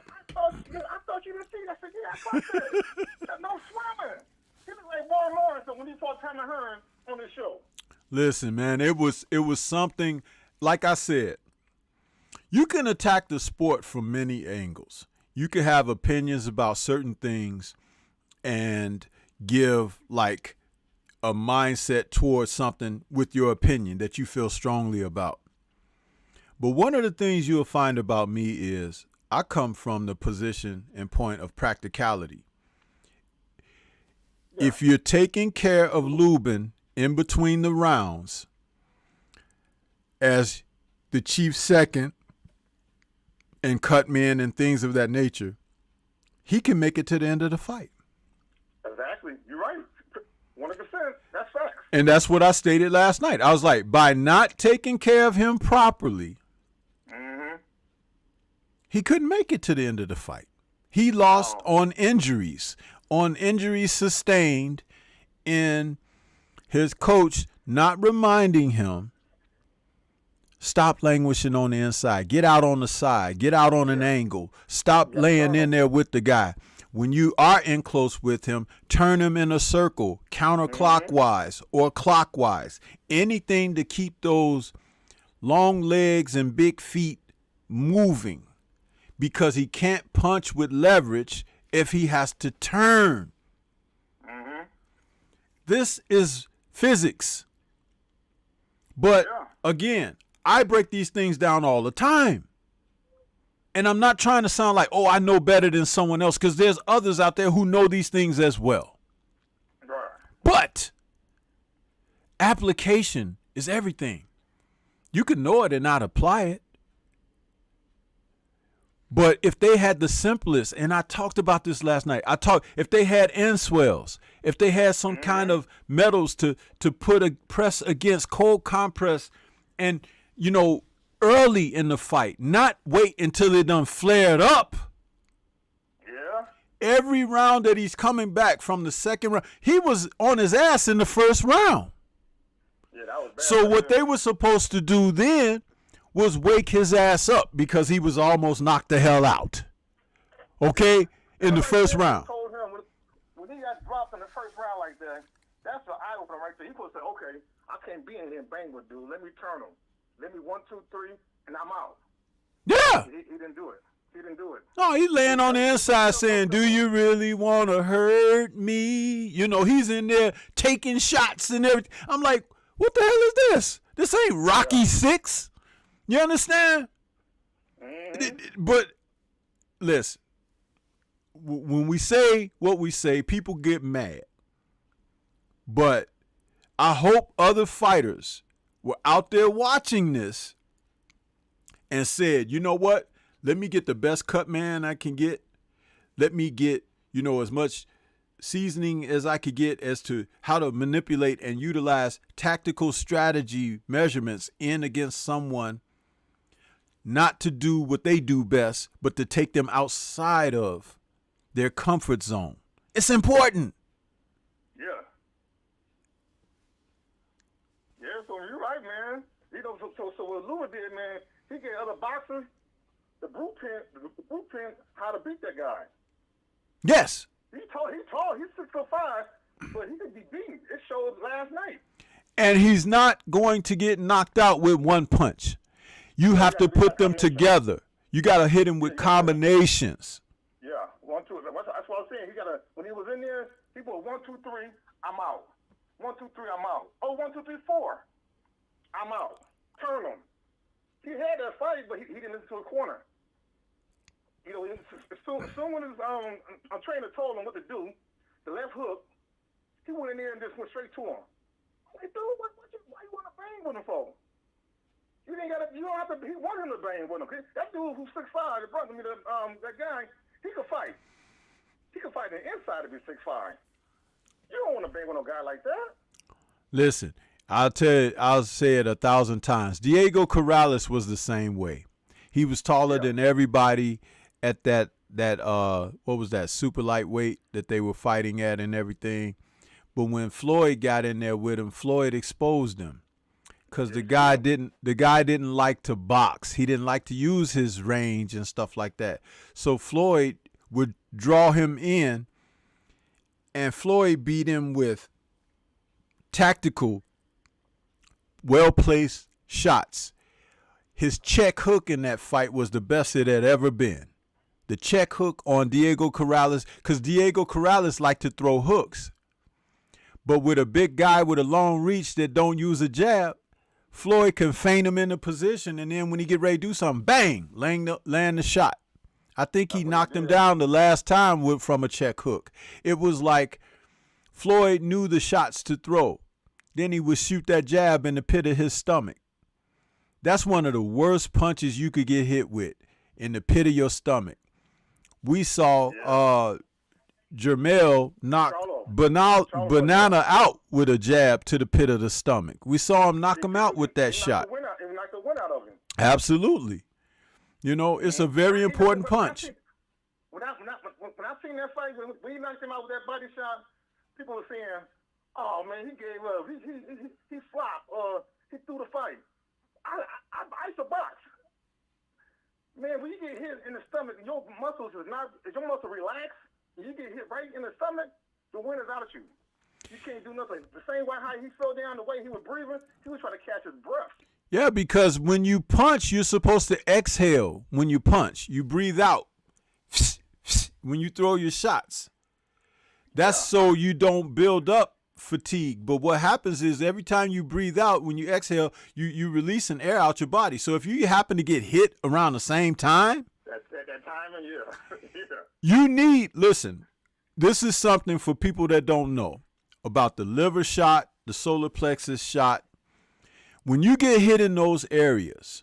I thought you didn't see that. I said, yeah, I caught that. No swimming. He looked like Warren Lawrence when he fought Tammy Hearn on the show. Listen, man, it was something, like I said, you can attack the sport from many angles. You can have opinions about certain things and give like a mindset towards something with your opinion that you feel strongly about. But one of the things you'll find about me is I come from the position and point of practicality. If you're taking care of Lubin in between the rounds as the chief second and cut men and things of that nature, he can make it to the end of the fight. Exactly. You're right. 100%. That's facts. And that's what I stated last night. I was like, by not taking care of him properly, he couldn't make it to the end of the fight. He lost on injuries sustained in his coach not reminding him, stop languishing on the inside, get out on the side, get out on an angle, stop laying in there with the guy. When you are in close with him, turn him in a circle, counterclockwise or clockwise. Anything to keep those long legs and big feet moving, because he can't punch with leverage if he has to turn. This is physics. But again, I break these things down all the time. And I'm not trying to sound like, oh, I know better than someone else, because there's others out there who know these things as well. But application is everything. You can know it and not apply it. But if they had the simplest, and I talked about this last night, if they had end swells, if they had some kind of metals to put a press against, cold compress, and, early in the fight, not wait until it done flared up. Yeah. Every round that he's coming back from the second round, he was on his ass in the first round. Yeah, that was bad. So what they were supposed to do then was wake his ass up, because he was almost knocked the hell out. Okay? In the first round. I told him when he got dropped in the first round like that, that's an eye opener right there. He supposed to say, okay, I can't be in here and bang with dude. Let me turn him. Let me 1, 2, 3, and I'm out. Yeah. He didn't do it. He didn't do it. No, he's laying on the inside saying, do you really want to hurt me? He's in there taking shots and everything. I'm like, what the hell is this? This ain't Rocky 6. You understand? But listen, when we say what we say, people get mad. But I hope other fighters were out there watching this and said, you know what? Let me get the best cut man I can get. Let me get, as much seasoning as I could get as to how to manipulate and utilize tactical strategy measurements in against someone, not to do what they do best, but to take them outside of their comfort zone. It's important. Yeah. Yeah, so you're right, man. So what Lewis did, man, he gave other boxers the blueprint how to beat that guy. Yes. He's tall, he's 6'5", but he could be beaten. It showed last night. And he's not going to get knocked out with one punch. You have to put them together. You got to hit him with combinations. Yeah, 1, 2. That's what I was saying. When he was in there, he put 1, 2, 3, I'm out. 1, 2, 3, I'm out. Oh, 1, 2, 3, 4, I'm out. Turn him. He had that fight, but he didn't listen to a corner. As soon as his trainer told him what to do, the left hook, he went in there and just went straight to him. I'm like, dude, why you want to bang with him for? You don't have to. He wanted him to bang with him. That dude who's 6'5", that brought me that guy, he could fight. He could fight the inside of his 6'5". You don't want to bang with no guy like that. Listen, I'll say it 1,000 times. Diego Corrales was the same way. He was taller than everybody at that what was that, super lightweight that they were fighting at and everything. But when Floyd got in there with him, Floyd exposed him. Because the guy didn't like to box. He didn't like to use his range and stuff like that. So Floyd would draw him in, and Floyd beat him with tactical, well-placed shots. His check hook in that fight was the best it had ever been. The check hook on Diego Corrales, because Diego Corrales liked to throw hooks. But with a big guy with a long reach that don't use a jab, Floyd can feint him into position, and then when he get ready to do something, bang, land the shot. I think he knocked him down the last time from a check hook. It was like Floyd knew the shots to throw. Then he would shoot that jab in the pit of his stomach. That's one of the worst punches you could get hit with, in the pit of your stomach. We saw Jermell knock Banana out with a jab to the pit of the stomach. We saw him knock him out with that shot. He knocked the wind out of him. Absolutely. It's a very important punch. When I seen that fight, when he knocked him out with that body shot, people were saying, "Oh man, he gave up. He flopped. He threw the fight." I used to box. Man, when you get hit in the stomach, your muscles if your muscle relax, and you get hit right in the stomach, the wind is out of you. You can't do nothing. The same way how he fell down, the way he was breathing, he was trying to catch his breath. Yeah, because when you punch, you're supposed to exhale. When you punch, you breathe out. When you throw your shots, that's so you don't build up fatigue. But what happens is every time you breathe out, when you exhale, you release an air out your body. So if you happen to get hit around the same time, that time, listen, this is something for people that don't know about the liver shot, the solar plexus shot. When you get hit in those areas,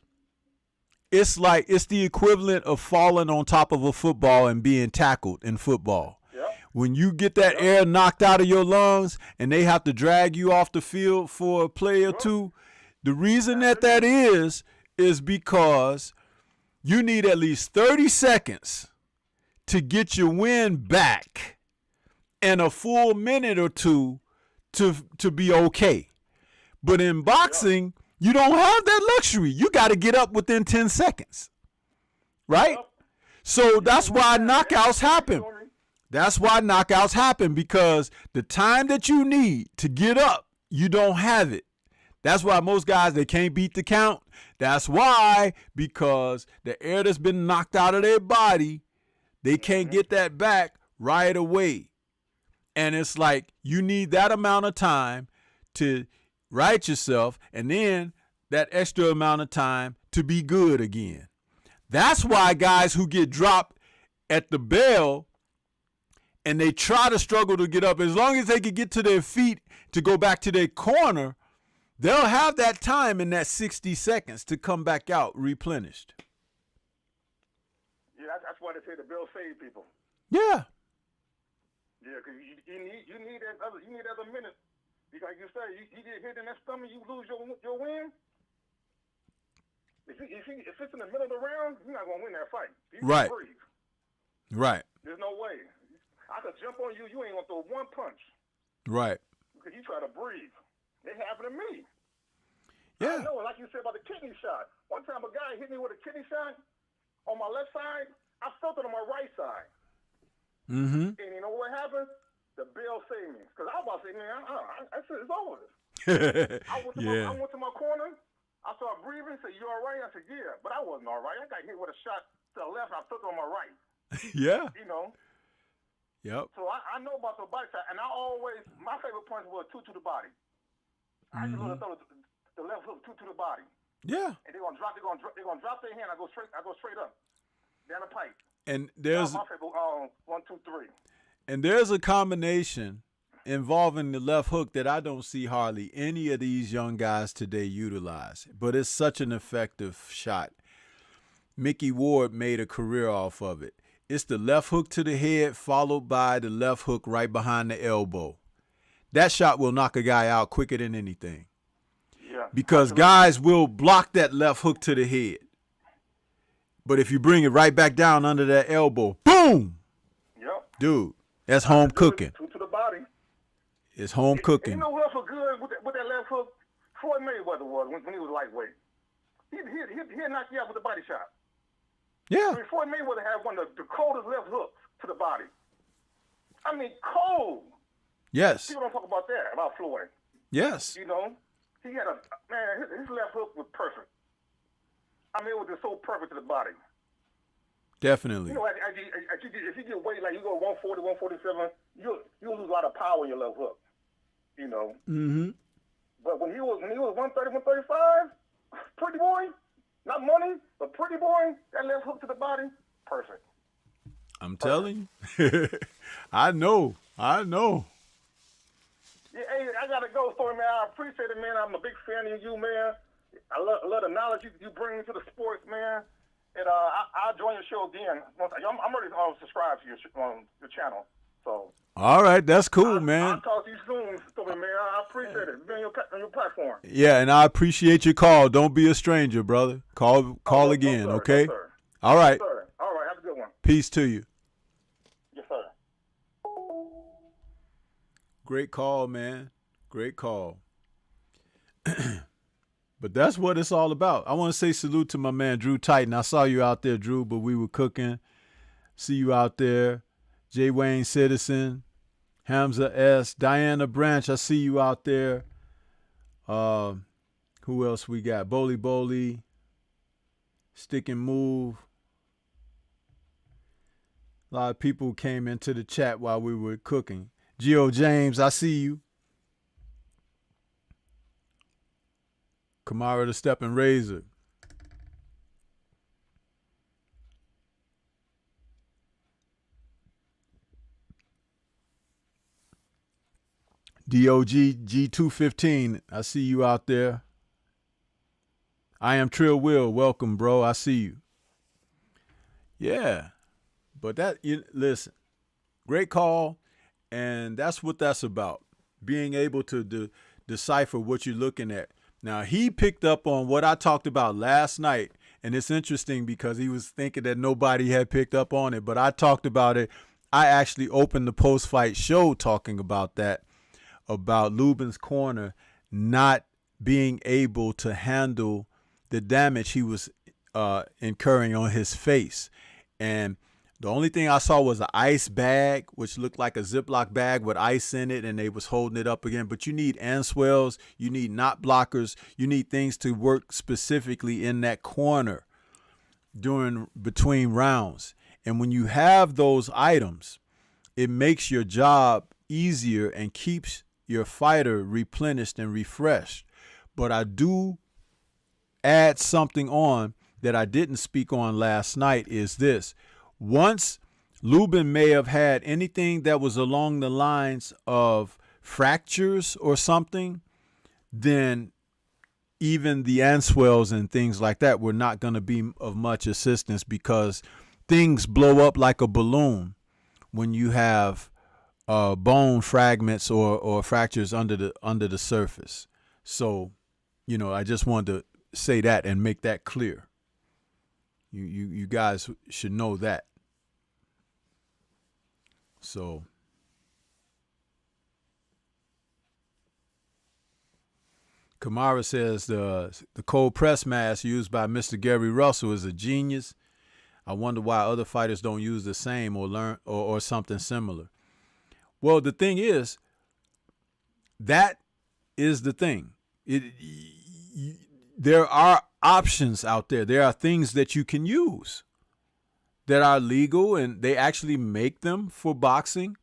it's the equivalent of falling on top of a football and being tackled in football. When you get that air knocked out of your lungs and they have to drag you off the field for a play or two, the reason that is because you need at least 30 seconds to get your wind back and a full minute or two to be okay. But in boxing, you don't have that luxury. You got to get up within 10 seconds, right? So that's why knockouts happen. That's why knockouts happen, because the time that you need to get up, you don't have it. That's why most guys, they can't beat the count. That's why, because the air that's been knocked out of their body, they can't get that back right away. And it's like you need that amount of time to right yourself, and then that extra amount of time to be good again. That's why guys who get dropped at the bell and they try to struggle to get up, as long as they can get to their feet to go back to their corner, they'll have that time in that 60 seconds to come back out replenished. Yeah, that's why they say the bill save people. Yeah. Yeah, because you need that other minute. Because like you say, you get hit in that stomach, you lose your win. If it's in the middle of the round, you're not gonna win that fight. You Right. can't breathe. Right. There's no way. I could jump on you. You ain't gonna throw one punch. Right. Because you try to breathe. It happened to me. Yeah. I know, like you said about the kidney shot. One time a guy hit me with a kidney shot on my left side. I felt it on my right side. Mm-hmm. And you know what happened? The bell saved me. Because I was about to say, man, I said, it's over. I went to my corner. I started breathing. Said, you all right? I said, yeah. But I wasn't all right. I got hit with a shot to the left. I felt it on my right. Yeah. You know? Yep. So I know about the body shot. And my favorite punch was 2 to the body. I just want to throw the left hook 2 to the body. Yeah. And they're gonna drop their hand. I go straight up down the pipe. And there's my favorite 1, 2, 3. And there's a combination involving the left hook that I don't see hardly any of these young guys today utilize. But it's such an effective shot. Mickey Ward made a career off of it. It's the left hook to the head followed by the left hook right behind the elbow. That shot will knock a guy out quicker than anything. Yeah. Because guys will block that left hook to the head. But if you bring it right back down under that elbow, boom! Yep. Dude, that's home cooking. 2 to the body. It's home cooking. You know who else was good with that left hook? Floyd Mayweather was when he was lightweight. He'd knock you out with a body shot. Yeah. I mean, Floyd Mayweather had one of the coldest left hooks to the body. I mean, cold. Yes. People don't talk about that, about Floyd. Yes. You know? He had his left hook was perfect. I mean, it was just so perfect to the body. Definitely. You know, if you get weight, like you go 140, 147, you'll lose a lot of power in your left hook. You know? Mm-hmm. But when he was 130, 135, pretty boy, not money, but pretty boy, that left hook to the body, perfect. I'm telling you. I know. Yeah, hey, I gotta go, Stormy, man. I appreciate it, man. I'm a big fan of you, man. I love the knowledge you bring to the sports, man. And I'll join your show again. I'm already subscribed to your channel. So. All right, that's cool, man. I'll talk to you soon, Stormy, man. I appreciate it. Being on your platform. Yeah, and I appreciate your call. Don't be a stranger, brother. Call again, no, sir. okay? No, sir. All right. No, sir. All right, have a good one. Peace to you. Yes, sir. Great call, man. Great call. But that's what it's all about. I want to say salute to my man, Drew Titan. I saw you out there, Drew, but we were cooking. See you out there. J. Wayne Citizen, Hamza S., Diana Branch, I see you out there. Who else we got? Boli, Stick and Move. A lot of people came into the chat while we were cooking. Geo James, I see you. Kamara the Stepping Razor. DOG G215, I see you out there. I am Trill Will, welcome, bro. I see you. Yeah, but listen, great call, and that's what that's about. Being able to decipher what you're looking at. Now, he picked up on what I talked about last night, and it's interesting because he was thinking that nobody had picked up on it, but I talked about it. I actually opened the post-fight show talking about that, about Lubin's corner not being able to handle the damage he was incurring on his face. And the only thing I saw was an ice bag, which looked like a Ziploc bag with ice in it, and they was holding it up again. But you need answells, you need knot blockers, you need things to work specifically in that corner between rounds. And when you have those items, it makes your job easier and keeps your fighter replenished and refreshed. But I do add something on that I didn't speak on last night is this. Once Lubin may have had anything that was along the lines of fractures or something, then even the answells and things like that were not going to be of much assistance because things blow up like a balloon when you have bone fragments or fractures under the surface. So, I just wanted to say that and make that clear. You guys should know that. So Kamara says the cold press mask used by Mr. Gary Russell is a genius. I wonder why other fighters don't use the same or learn or something similar. Well, the thing is, that is the thing. There are options out there. There are things that you can use that are legal, and they actually make them for boxing.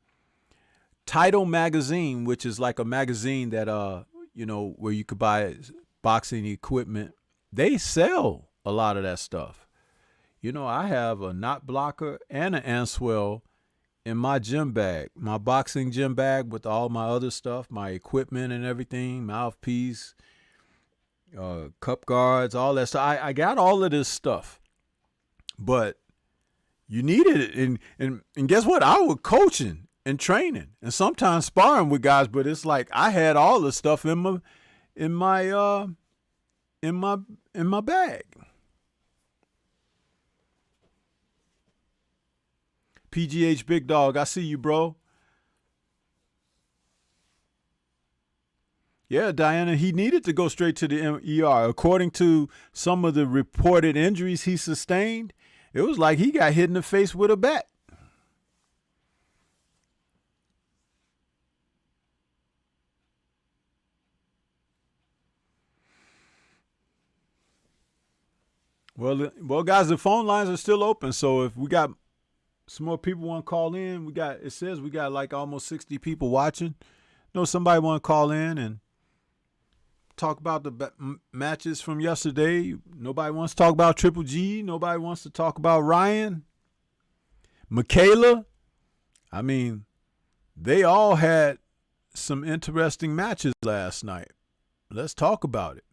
Title Magazine, which is like a magazine that where you could buy boxing equipment, they sell a lot of that stuff. I have a knot blocker and an answell in my gym bag, my boxing gym bag with all my other stuff, my equipment and everything, mouthpiece, cup guards, all that stuff. I got all of this stuff, but you needed it. And guess what? I was coaching and training and sometimes sparring with guys, but it's like I had all the stuff in my bag. PGH Big Dog, I see you, bro. Yeah, Diana, he needed to go straight to the ER. According to some of the reported injuries he sustained, it was like he got hit in the face with a bat. Well, guys, the phone lines are still open, so if we got some more people want to call in, it says we got like almost 60 people watching. Somebody want to call in and talk about the matches from yesterday. Nobody wants to talk about Triple G. Nobody wants to talk about Ryan, Michaela. I mean, they all had some interesting matches last night. Let's talk about it.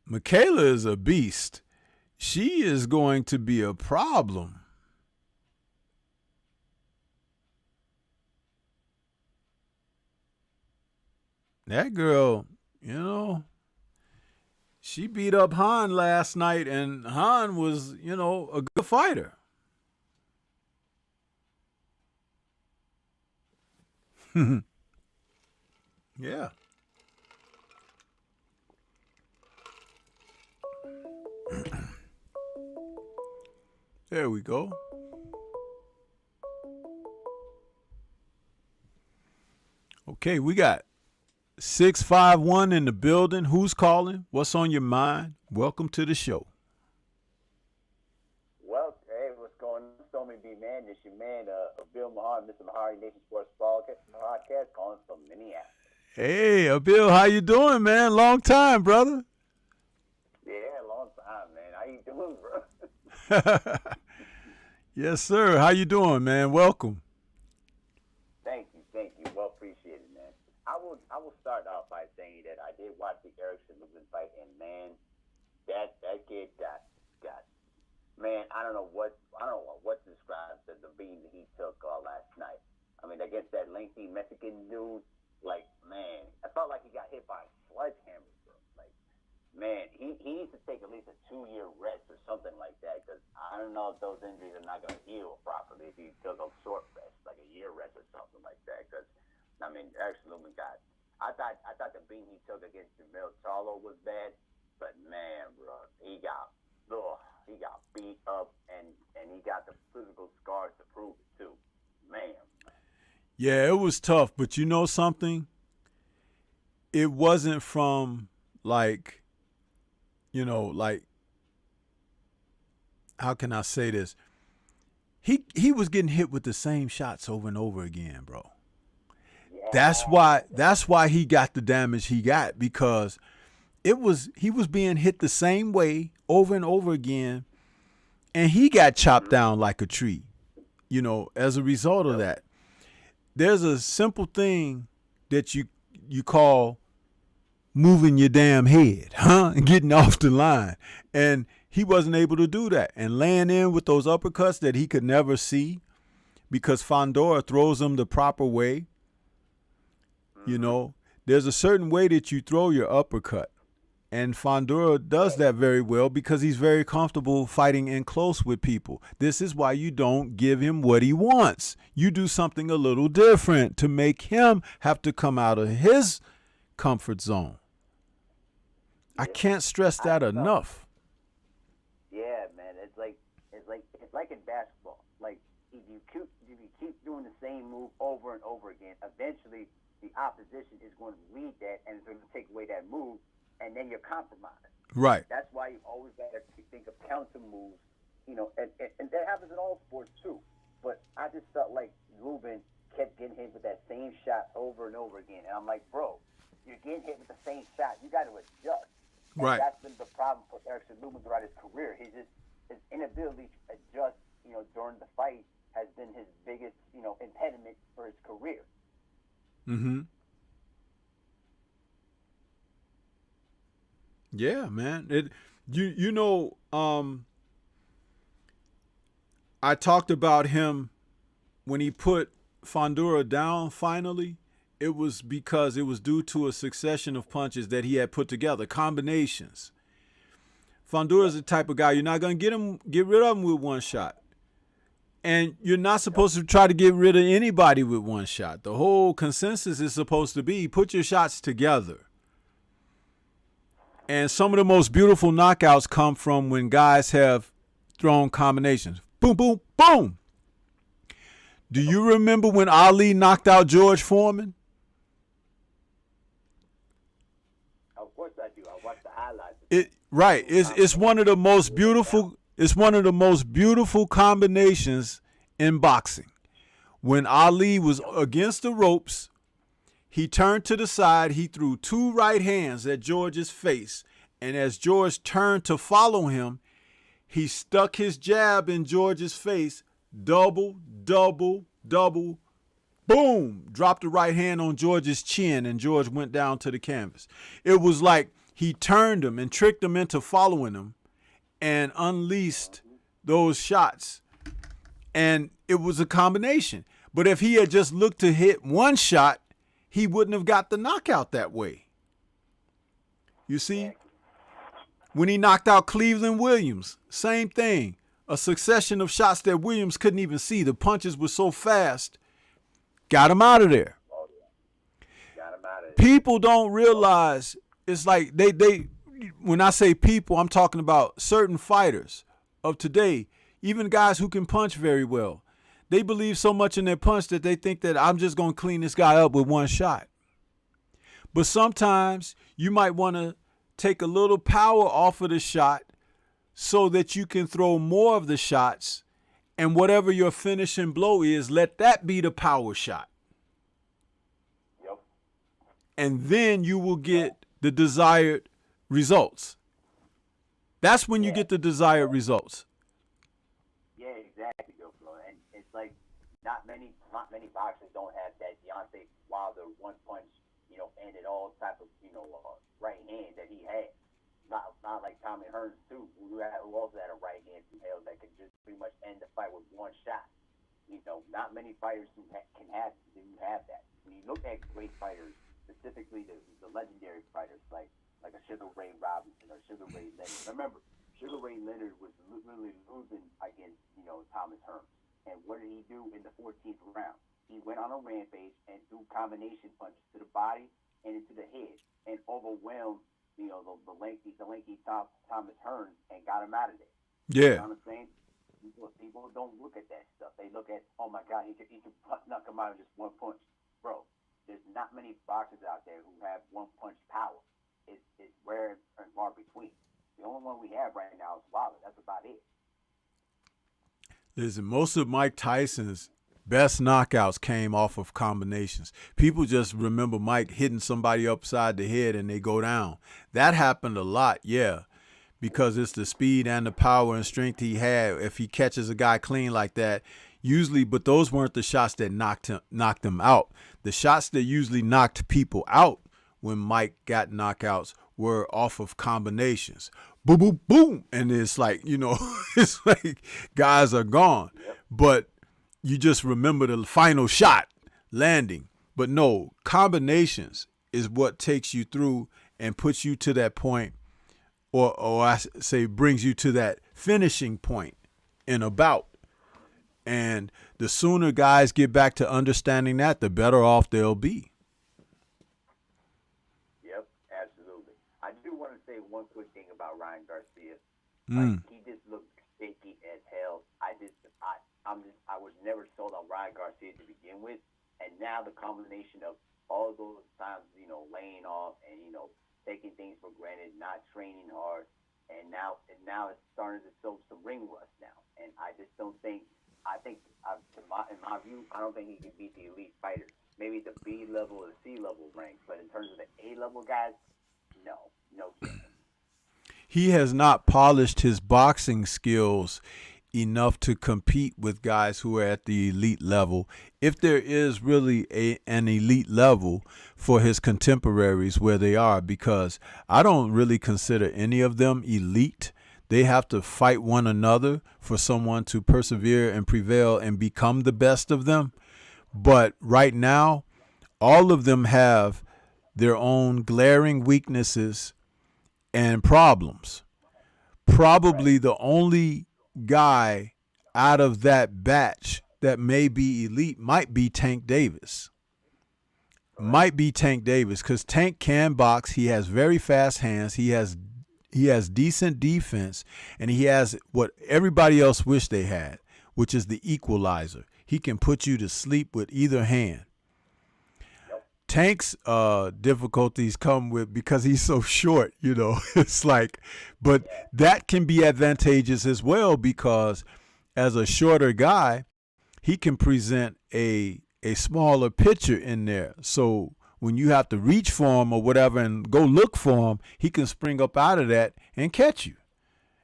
Michaela is a beast. She is going to be a problem. That girl, she beat up Han last night, and Han was, a good fighter. Yeah. There we go. Okay, we got 651 in the building. Who's calling? What's on your mind? Welcome to the show. Well, hey, what's going on? Stormybman, this your man, Bill Mahar, Mr. Mahari Nation Sports Podcast, calling from Minneapolis. Hey, Bill, how you doing, man? Long time, brother. Yeah, long time, man. How you doing, bro? Yes, sir. How you doing, man? Welcome. Thank you. Well appreciated, man. I will start off by saying that I did watch the Erickson Lubin fight, and man, that kid got man. I don't know what to describe the beating that he took last night. I mean, against that lengthy Mexican dude, like, man, I felt like he got hit by a sledgehammer, bro. Like, man, he needs to take at least a 2-year rest or something like that, because I don't know if those injuries are not going to heal properly if he took a short rest, like a year rest or something like that. Because, I mean, Erickson Lubin I thought the beating he took against Jamil Charlo was bad, but man, bro, he got beat up, and he got the physical scars to prove it too. Man. Yeah, it was tough, but you know something? It wasn't from like, how can I say this? He was getting hit with the same shots over and over again, bro. Yeah. That's why he got the damage he got, because he was being hit the same way over and over again, and he got chopped down like a tree, as a result of that. There's a simple thing that you you call moving your damn head, and getting off the line. And he wasn't able to do that. And laying in with those uppercuts that he could never see because Fandora throws them the proper way. You know, there's a certain way that you throw your uppercut. And Fandora does that very well because he's very comfortable fighting in close with people. This is why you don't give him what he wants. You do something a little different to make him have to come out of his comfort zone. I can't stress that enough. Yeah, man, it's like in basketball. Like if you keep doing the same move over and over again, eventually the opposition is going to read that and it's going to take away that move, and then you're compromised. Right. That's why you always got to think of counter moves, you know, and that happens in all sports too. But I just felt like Ruben kept getting hit with that same shot over and over again, and I'm like, bro, you're getting hit with the same shot. You got to adjust. And right. That's been the problem for Erickson Lubin throughout his career. His inability to adjust, you know, during the fight has been his biggest, you know, impediment for his career. Mm-hmm. Yeah, man. I talked about him when he put Fandora down finally. It was because it was due to a succession of punches that he had put together, combinations. Fandura's the type of guy you're not going to get rid of him with one shot. And you're not supposed to try to get rid of anybody with one shot. The whole consensus is supposed to be put your shots together. And some of the most beautiful knockouts come from when guys have thrown combinations. Boom, boom, boom. Do you remember when Ali knocked out George Foreman? Of course I do. I watched the highlights. It's one of the most beautiful. It's one of the most beautiful combinations in boxing. When Ali was against the ropes, he turned to the side. He threw two right hands at George's face. And as George turned to follow him, he stuck his jab in George's face. Double, double, double. Boom. Dropped the right hand on George's chin, and George went down to the canvas. It was like he turned him and tricked him into following him and unleashed those shots. And it was a combination. But if he had just looked to hit one shot, he wouldn't have got the knockout that way. You see? When he knocked out Cleveland Williams, same thing. A succession of shots that Williams couldn't even see. The punches were so fast. Got him out of there. Got him out of there. People don't realize, it's like they when I say people, I'm talking about certain fighters of today, even guys who can punch very well. They believe so much in their punch that they think that I'm just going to clean this guy up with one shot. But sometimes you might want to take a little power off of the shot so that you can throw more of the shots, and whatever your finishing blow is, let that be the power shot. Yep. And then you will get the desired results. That's when you get the desired results. Yeah, exactly, Joe Flo. And it's like not many boxers don't have that Deontay Wilder one punch, you know, ended all type of, you know, right hand that he had. Not like Tommy Hearns too, who also had a right hand from hell that could just pretty much end the fight with one shot. You know, not many fighters who can have that. When you look at great fighters, specifically the legendary fighters like a Sugar Ray Robinson or Sugar Ray Leonard. Remember, Sugar Ray Leonard was literally losing against, you know, Thomas Hearns. And what did he do in the 14th round? He went on a rampage and threw combination punches to the body and into the head and overwhelmed, you know, the lanky Thomas Hearns and got him out of there. Yeah. You know what I'm saying? People don't look at that stuff. They look at, oh my God, he could knock him out in just one punch. Bro, there's not many boxers out there who have one punch power. It's rare and far between. The only one we have right now is Wilder. That's about it. Listen, most of Mike Tyson's best knockouts came off of combinations. People just remember Mike hitting somebody upside the head and they go down. That happened a lot, yeah, because it's the speed and the power and strength he had. If he catches a guy clean like that, usually, but those weren't the shots that knocked him out. The shots that usually knocked people out when Mike got knockouts were off of combinations. Boom, boom, boom. And it's like, it's like guys are gone. Yep. But you just remember the final shot landing. But no, combinations is what takes you through and puts you to that point, or I say brings you to that finishing point in a bout. And the sooner guys get back to understanding that, the better off they'll be. Yep, absolutely. I do want to say one quick thing about Ryan Garcia. He just looked shaky as hell. I was never sold on Ryan Garcia to begin with, and now the combination of all those times, laying off and taking things for granted, not training hard, and now it's starting to show some ring rust now. And I just don't think. In my view, I don't think he can beat the elite fighters. Maybe the B level or the C level rank, but in terms of the A level guys, no chance. He has not polished his boxing skills enough to compete with guys who are at the elite level. If there is really an elite level for his contemporaries where they are, because I don't really consider any of them elite. They have to fight one another for someone to persevere and prevail and become the best of them. But right now, all of them have their own glaring weaknesses and problems. Probably the only guy out of that batch that may be elite might be Tank Davis. Might be Tank Davis, because Tank can box. He has very fast hands. He has decent defense, and he has what everybody else wished they had, which is the equalizer. He can put you to sleep with either hand. Tank's difficulties come with because he's so short, it's like, but that can be advantageous as well, because as a shorter guy, he can present a smaller picture in there. So when you have to reach for him or whatever and go look for him, he can spring up out of that and catch you.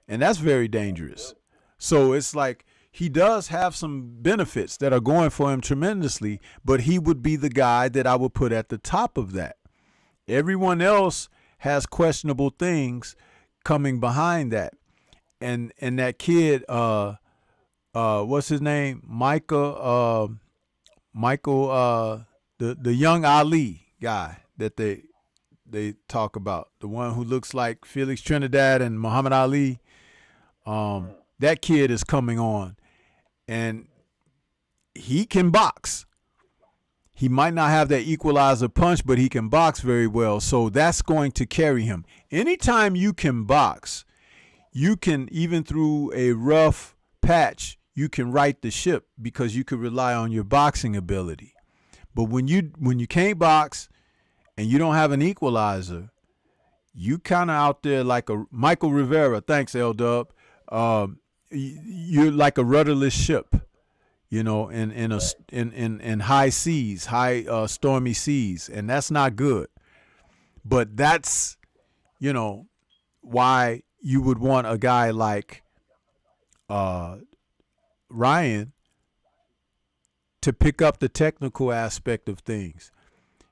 And that's very dangerous. So it's like he does have some benefits that are going for him tremendously, but he would be the guy that I would put at the top of that. Everyone else has questionable things coming behind that. And that kid, what's his name? Michael, the young Ali guy that they talk about, the one who looks like Felix Trinidad and Muhammad Ali. That kid is coming on, and he can box. He might not have that equalizer punch, but he can box very well. So that's going to carry him. Anytime you can box, you can, even through a rough patch, you can right the ship, because you could rely on your boxing ability. But when you can't box and you don't have an equalizer, you kind of out there like a Michael Rivera. Thanks, L-Dub. You're like a rudderless ship, in high seas, stormy seas, and that's not good. But that's, why you would want a guy like Ryan to pick up the technical aspect of things.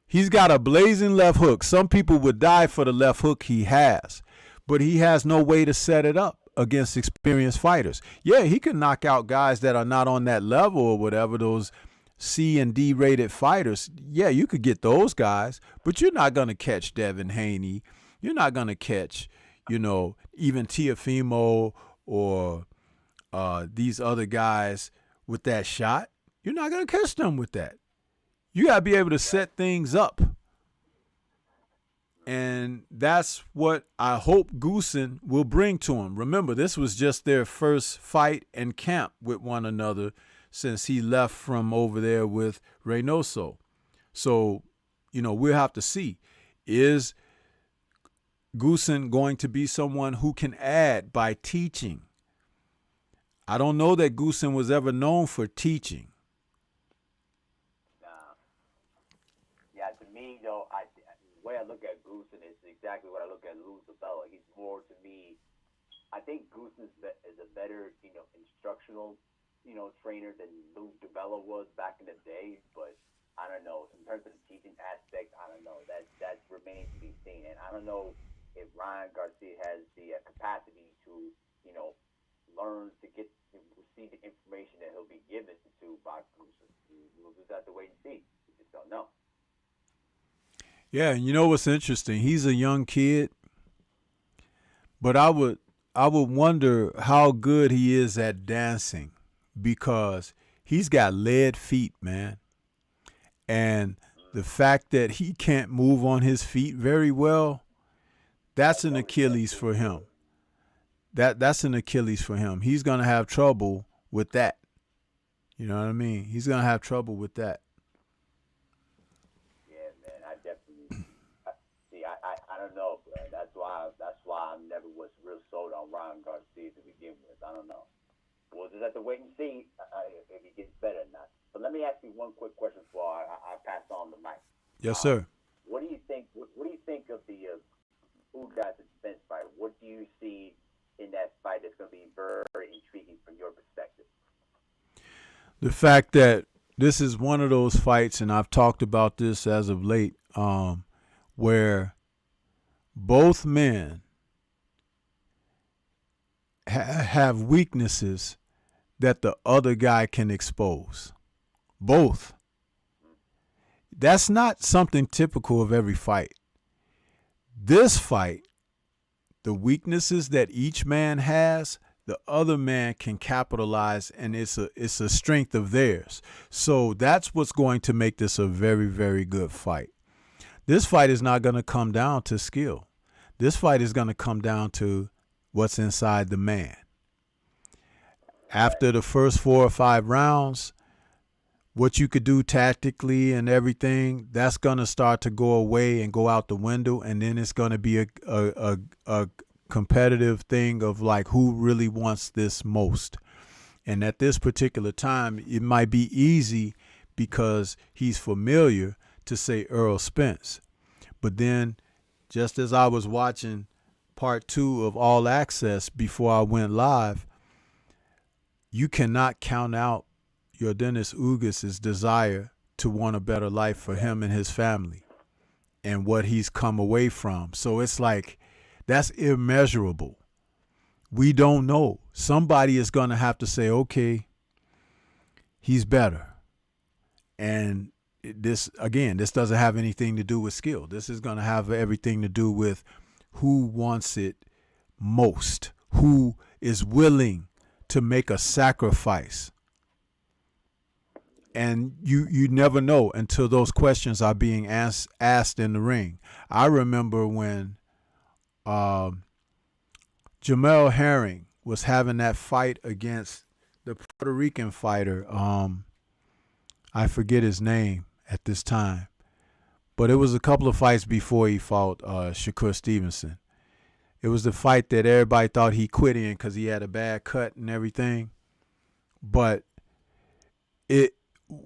He's got a blazing left hook. Some people would die for the left hook he has, but he has no way to set it up against experienced fighters. Yeah, he can knock out guys that are not on that level or whatever, those C and D rated fighters. Yeah, you could get those guys, but you're not going to catch Devin Haney. You're not going to catch, even Teofimo or these other guys with that shot. You're not going to catch them with that. You got to be able to set things up. And that's what I hope Goosen will bring to him. Remember, this was just their first fight and camp with one another since he left from over there with Reynoso. So, we'll have to see. Is Goosen going to be someone who can add by teaching? I don't know that Goosen was ever known for teaching. Yeah, to me, though, the way I look at Goosen is exactly what I look at Lou Zabella. He's more, to me, I think Goosen is a better, instructional, trainer than Lou Zabella was back in the day. But I don't know. In terms of the teaching aspect, I don't know. That remains to be seen, and I don't know if Ryan Garcia has the capacity to, learn to receive the information that he'll be given to boxers. We'll just have to wait and see. We just don't know. Yeah, and you know what's interesting? He's a young kid, but I would wonder how good he is at dancing, because he's got lead feet, man. And the fact that he can't move on his feet very well, that's an Achilles for him. That's an Achilles for him. He's going to have trouble with that. You know what I mean? He's going to have trouble with that. Yeah, man, I definitely see. I don't know, bro. That's why I never was real sold on Ryan Garcia to begin with. I don't know. We'll just have to wait and see if he gets better or not. But let me ask you one quick question before I pass on the mic. Yes, sir. What do you think? What do you think of the Ugas and Spence fight? What do you see in that fight that's going to be very, very intriguing from your perspective? The fact that this is one of those fights, and I've talked about this as of late, where both men have weaknesses that the other guy can expose. Both. That's not something typical of every fight. This fight, the weaknesses that each man has, the other man can capitalize, and it's a strength of theirs. So that's what's going to make this a very, very good fight. This fight is not going to come down to skill. This fight is going to come down to what's inside the man. After the first 4 or 5 rounds, what you could do tactically and everything, that's going to start to go away and go out the window, and then it's going to be a competitive thing of like who really wants this most. And at this particular time, it might be easy because he's familiar to say Errol Spence. But then, just as I was watching part 2 of All Access before I went live, you cannot count out Yordenis Ugas' desire to want a better life for him and his family and what he's come away from. So it's like, that's immeasurable. We don't know. Somebody is going to have to say, okay, he's better. And this, again, this doesn't have anything to do with skill. This is going to have everything to do with who wants it most, who is willing to make a sacrifice. And you never know until those questions are being asked in the ring. I remember when Jamel Herring was having that fight against the Puerto Rican fighter. I forget his name at this time, but it was a couple of fights before he fought Shakur Stevenson. It was the fight that everybody thought he quit in because he had a bad cut and everything. But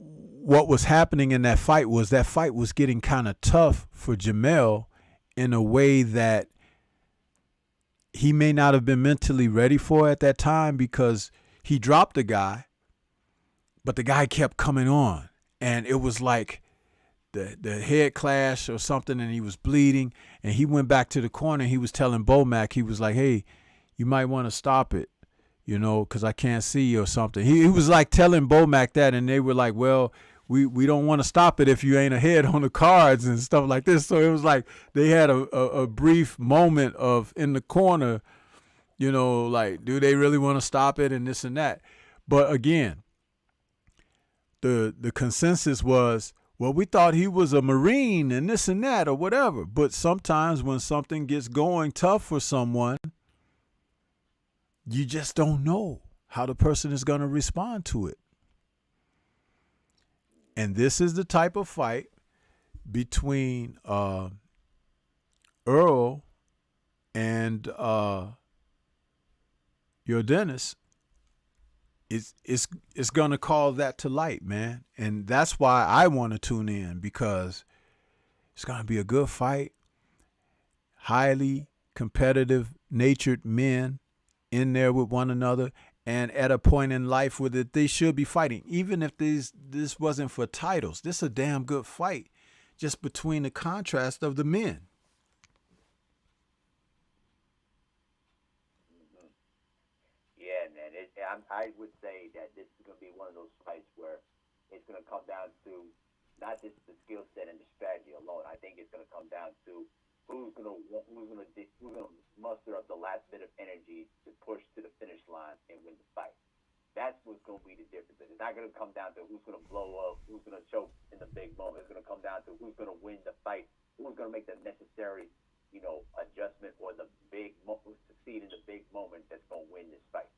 what was happening in that fight was getting kind of tough for Jamel in a way that he may not have been mentally ready for at that time, because he dropped the guy, but the guy kept coming on. And it was like the head clash or something, and he was bleeding. And he went back to the corner. He was telling Bomac, he was like, hey, you might want to stop it, because I can't see you or something. He was like telling Bomac that, and they were like, well, we don't want to stop it if you ain't ahead on the cards and stuff like this. So it was like they had a brief moment of in the corner, like, do they really want to stop it and this and that? But again, the consensus was, well, we thought he was a Marine and this and that or whatever. But sometimes when something gets going tough for someone, you just don't know how the person is going to respond to it. And this is the type of fight between Earl and Yordenis. It's going to call that to light, man. And that's why I want to tune in, because it's going to be a good fight. Highly competitive natured men in there with one another. and at a point in life where that they should be fighting. Even if this wasn't for titles, this is a damn good fight, just between the contrast of the men. Yeah, man. I would say that this is going to be one of those fights where it's going to come down to not just the skill set and the strategy alone. I think it's going to come down to who's going to muster up the last bit of energy to push to the finish line and win the fight. That's what's going to be the difference. It's not going to come down to who's going to blow up, who's going to choke in the big moment. It's going to come down to who's going to win the fight, who's going to make the necessary, adjustment or succeed in the big moment that's going to win this fight.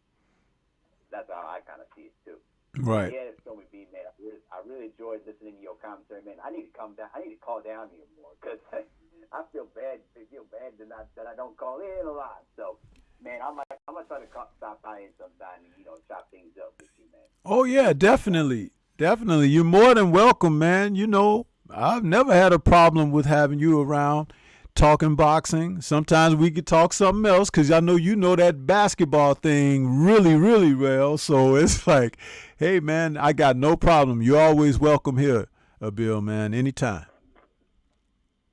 That's how I kind of see it too. Right. Yeah, Stormybman, man. I really enjoyed listening to your commentary, man. I need to come down. I need to call down here more because I feel bad. I feel bad that I don't call in a lot. So, man, I'm gonna try to stop by in sometime and chop things up with you, man. Oh yeah, definitely. You're more than welcome, man. I've never had a problem with having you around talking boxing. Sometimes we could talk something else because I know you know that basketball thing really, really well. So it's like, hey, man, I got no problem. You're always welcome here, Bill, man, anytime.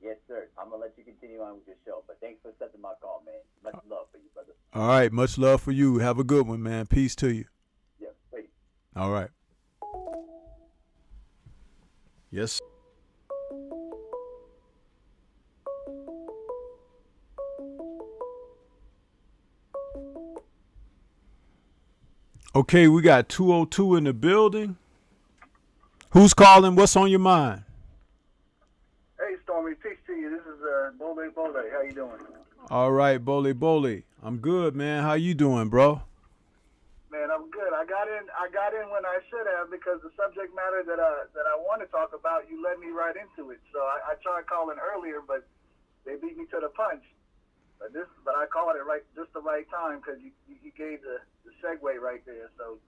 Yes, sir. I'm going to let you continue on with your show. But thanks for accepting my call, man. Much love for you, brother. All right. Much love for you. Have a good one, man. Peace to you. Yeah, peace. All right. Yes. Okay, we got 202 in the building. Who's calling? What's on your mind? Hey, Stormy, peace to you. This is Bole. How you doing? All right, Bole. I'm good, man. How you doing, bro? Man, I'm good. I got in when I should have because the subject matter that I want to talk about, you led me right into it. So I tried calling earlier, but they beat me to the punch. But I called it just the right time because you gave the segue right there. So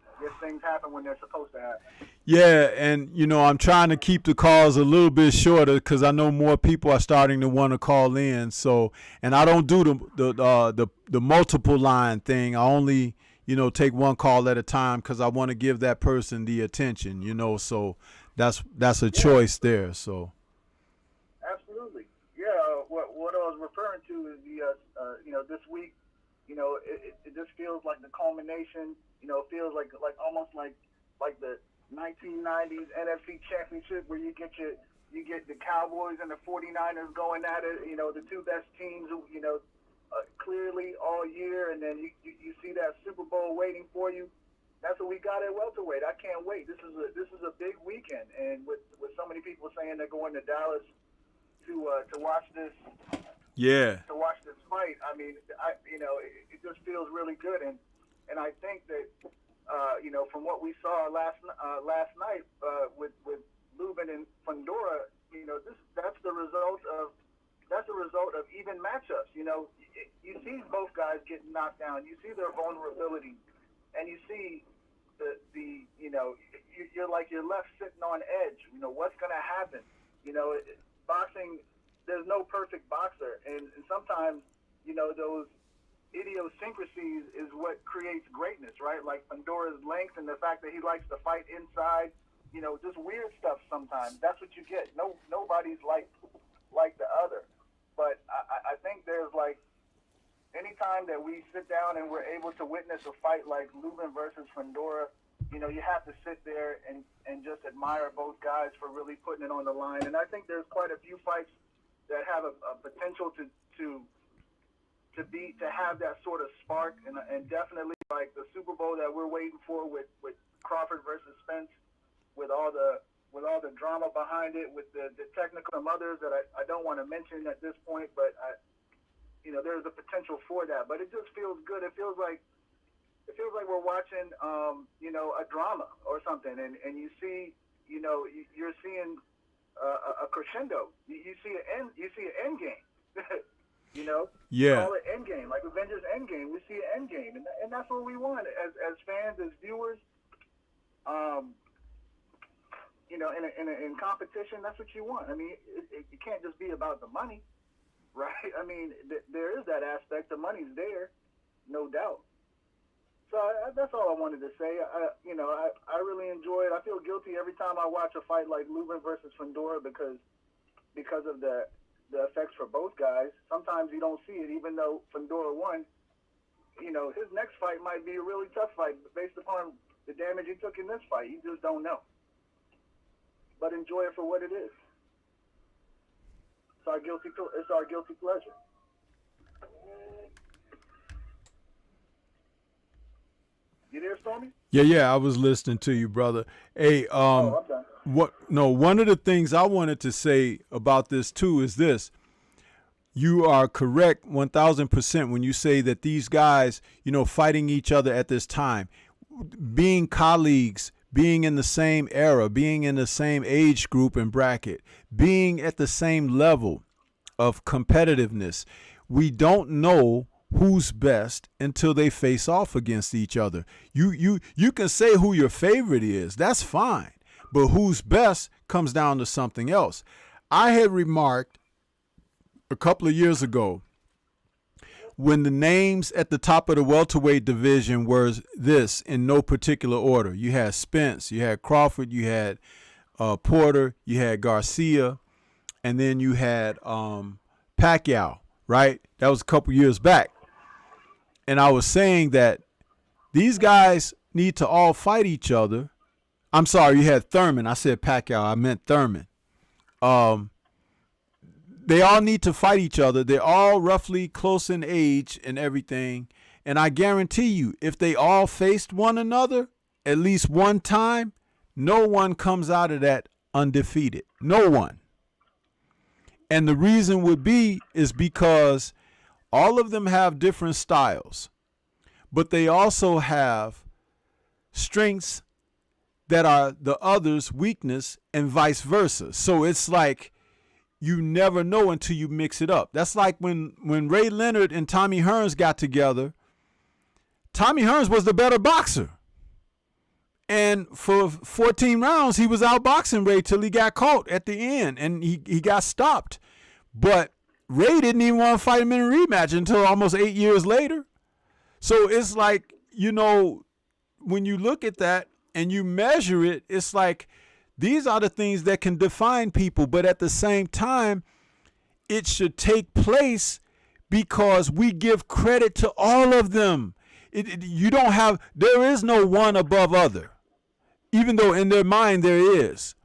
I guess things happen when they're supposed to happen. Yeah, and I'm trying to keep the calls a little bit shorter because I know more people are starting to want to call in. So, and I don't do the multiple line thing. I only take one call at a time because I want to give that person the attention. So that's a choice there. So. Absolutely. Yeah. What I was referring to is this week. It just feels like the culmination. Feels like almost like the 1990s NFC Championship where you get the Cowboys and the 49ers going at it. The two best teams. Clearly all year, and then you see that Super Bowl waiting for you. That's what we got at welterweight. I can't wait. This is a big weekend, and with so many people saying they're going to Dallas to watch this. Yeah. To watch this fight, I mean, it just feels really good, and I think that from what we saw last night with Lubin and Fundora, that's the result of even matchups. You see both guys getting knocked down. You see their vulnerability, and you see you're left sitting on edge. What's going to happen? Boxing. There's no perfect boxer, and sometimes those idiosyncrasies is what creates greatness, right? Like Fundora's length and the fact that he likes to fight inside. Just weird stuff sometimes. That's what you get. Nobody's like the other. But I think there's anytime that we sit down and we're able to witness a fight like Lubin versus Fundora, you have to sit there and just admire both guys for really putting it on the line. And I think there's quite a few fights that have a potential to have that sort of spark, and definitely like the Super Bowl that we're waiting for with Crawford versus Spence, with all the drama behind it, with the technical and others that I don't want to mention at this point, but there's a potential for that. But it just feels good. It feels like we're watching a drama or something, and you see you're seeing a crescendo. You see an end game. Yeah. Call it end game, like Avengers Endgame. We see an end game, and that's what we want as fans, as viewers. In competition, that's what you want. I mean, it can't just be about the money, right? I mean, there is that aspect. The money's there, no doubt. So that's all I wanted to say. I really enjoy it. I feel guilty every time I watch a fight like Lubin versus Fundora because of the effects for both guys. Sometimes you don't see it, even though Fundora won. His next fight might be a really tough fight based upon the damage he took in this fight. You just don't know. But enjoy it for what it is. It's our guilty pleasure. You there, Stormy? Yeah, I was listening to you, brother. Hey, I'm done. one of the things I wanted to say about this too is this. You are correct 1,000% when you say that these guys, fighting each other at this time, being colleagues, being in the same era, being in the same age group and bracket, being at the same level of competitiveness. We don't know who's best until they face off against each other. You can say who your favorite is. That's fine. But who's best comes down to something else. I had remarked a couple of years ago when the names at the top of the welterweight division were this in no particular order. You had Spence, you had Crawford, you had Porter, you had Garcia, and then you had Pacquiao, right? That was a couple years back. And I was saying that these guys need to all fight each other. I'm sorry, you had Thurman. I said Pacquiao. I meant Thurman. They all need to fight each other. They're all roughly close in age and everything. And I guarantee you, if they all faced one another at least one time, no one comes out of that undefeated. No one. And the reason would be is because all of them have different styles, but they also have strengths that are the other's weakness and vice versa. So it's like you never know until you mix it up. That's like when Ray Leonard and Tommy Hearns got together. Tommy Hearns was the better boxer. And for 14 rounds, he was outboxing Ray till he got caught at the end, and he got stopped. But Ray didn't even want to fight him in a rematch until almost 8 years later. So it's like, when you look at that and you measure it, it's like these are the things that can define people. But at the same time, it should take place because we give credit to all of them. There is no one above other, even though in their mind there is.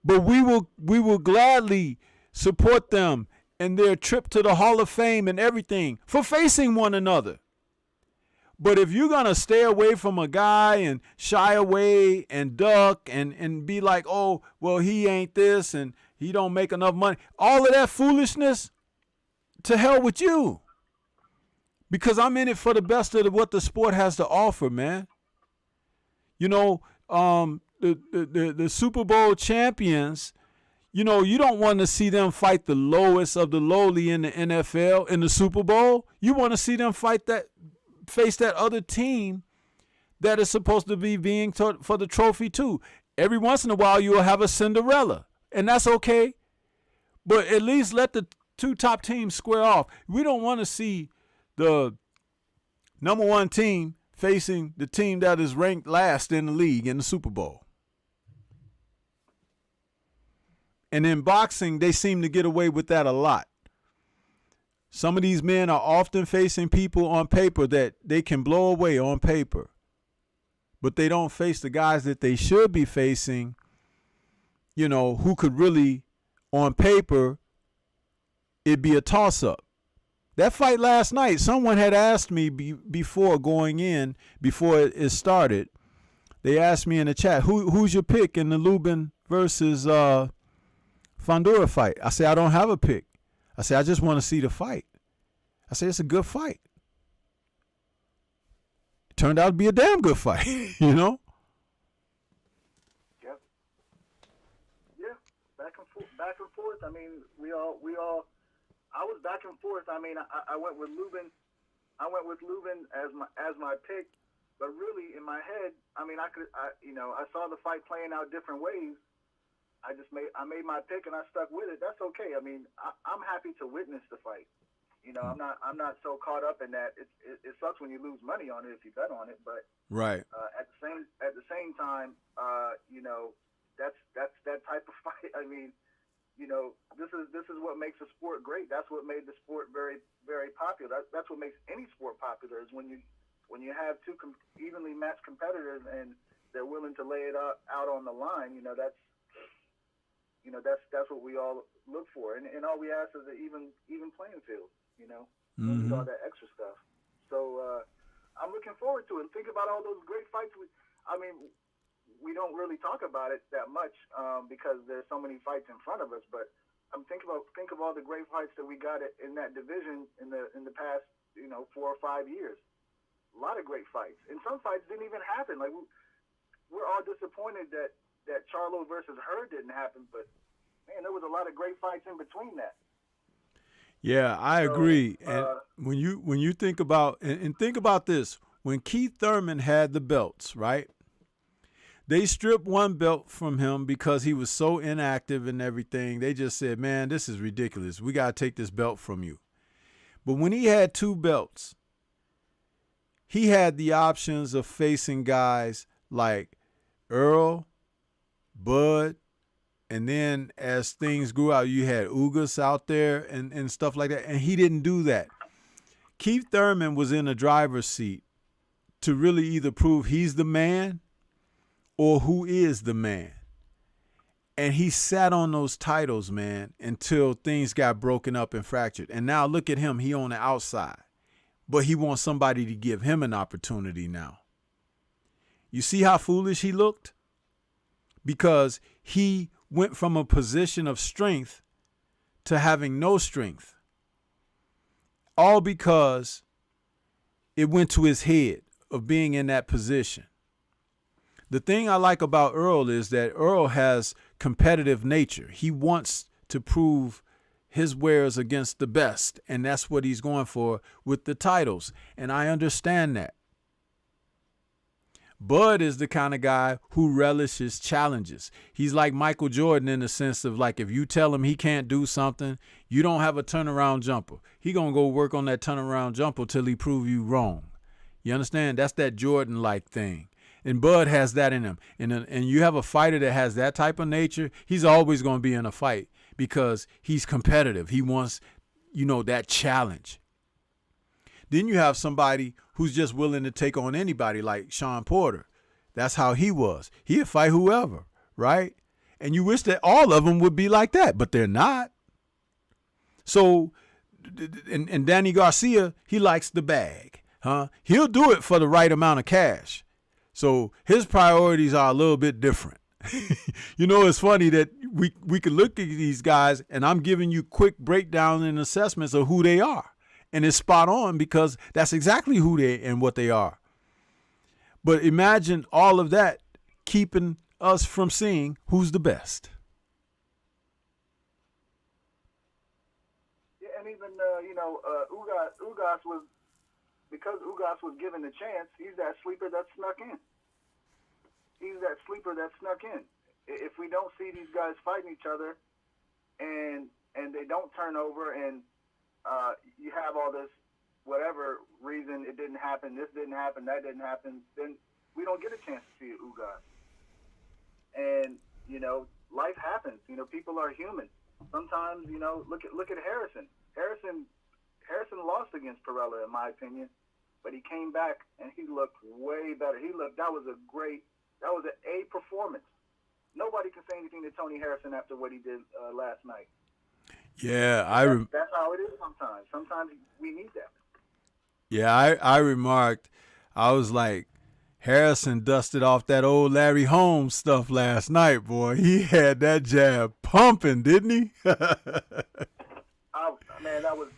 But we will gladly support them and their trip to the Hall of Fame and everything for facing one another. But if you're going to stay away from a guy and shy away and duck and be like, oh, well, he ain't this and he don't make enough money, all of that foolishness, to hell with you. Because I'm in it for the best of what the sport has to offer, man. The Super Bowl champions, you don't want to see them fight the lowest of the lowly in the NFL in the Super Bowl. You want to see them face that other team that is supposed to be being for the trophy too. Every once in a while you'll have a Cinderella, and that's okay. But at least let the two top teams square off. We don't want to see the number one team facing the team that is ranked last in the league in the Super Bowl. And in boxing, they seem to get away with that a lot. Some of these men are often facing people on paper that they can blow away on paper. But they don't face the guys that they should be facing, who could really, on paper, it'd be a toss-up. That fight last night, someone had asked me before going in, before it started, they asked me in the chat, who's your pick in the Lubin versus Fundora fight? I said, I don't have a pick. I said, I just want to see the fight. I said, it's a good fight. It turned out to be a damn good fight, Yep. Yeah, back and forth. I mean, I was back and forth. I mean, I went with Lubin. I went with Lubin as my pick, but really in my head, I mean, I saw the fight playing out different ways. I made my pick and I stuck with it. That's okay. I mean, I'm happy to witness the fight. You know, I'm not so caught up in that. It sucks when you lose money on it if you bet on it, but Right. at the same time, you know, that's that type of fight. I mean, you know, this is what makes a sport great. That's what made the sport very, very popular. That's what makes any sport popular is when you have two evenly matched competitors and they're willing to lay it out on the line. You know, that's what we all look for, and all we ask is an even playing field. You know, Mm-hmm. all that extra stuff. So I'm looking forward to it. Think about all those great fights. We don't really talk about it that much because there's so many fights in front of us. But think of all the great fights that we got in that division in the past 4 or 5 years. A lot of great fights, and some fights didn't even happen. Like we're all disappointed that Charlo versus Hurd didn't happen, but man, there was a lot of great fights in between that. Yeah, I agree. And when you think about and think about this, when Keith Thurman had the belts, right? They stripped one belt from him because he was so inactive and everything. They just said, "Man, this is ridiculous. We got to take this belt from you." But when he had 2 belts, he had the options of facing guys like Earl, Bud, and then as things grew out, you had Ugas out there and stuff like that. And he didn't do that. Keith Thurman was in a driver's seat to really either prove he's the man or who is the man. And he sat on those titles, man, until things got broken up and fractured. And now look at him. He on the outside. But he wants somebody to give him an opportunity now. You see how foolish he looked? Because he went from a position of strength to having no strength. All because it went to his head of being in that position. The thing I like about Earl is that Earl has competitive nature. He wants to prove his wares against the best, and that's what he's going for with the titles, and I understand that. Bud is the kind of guy who relishes challenges. He's like Michael Jordan in the sense of, like, if you tell him he can't do something, you don't have a turnaround jumper. He gonna go work on that turnaround jumper till he prove you wrong. You understand? That's that Jordan-like thing. And Bud has that in him. And you have a fighter that has that type of nature, he's always going to be in a fight because he's competitive. He wants, that challenge. Then you have somebody who's just willing to take on anybody like Sean Porter. That's how he was. He'd fight whoever, right? And you wish that all of them would be like that, but they're not. So, and Danny Garcia, he likes the bag, huh? He'll do it for the right amount of cash. So his priorities are a little bit different. It's funny that we could look at these guys and I'm giving you quick breakdown and assessments of who they are. And it's spot on because that's exactly who they and what they are. But imagine all of that keeping us from seeing who's the best. Yeah, and even, Ugas was, because Ugas was given the chance, he's that sleeper that snuck in. If we don't see these guys fighting each other and they don't turn over and you have all this, whatever reason it didn't happen, this didn't happen, that didn't happen, then we don't get a chance to see Ugas. And, life happens. People are human. Sometimes, look at Harrison. Harrison lost against Perella, in my opinion, but he came back and he looked way better. That was an A performance. Nobody can say anything to Tony Harrison after what he did last night. Yeah, that's how it is sometimes. Sometimes we need that. Yeah, I remarked, I was like, Harrison dusted off that old Larry Holmes stuff last night, boy. He had that jab pumping, didn't he? Man, that was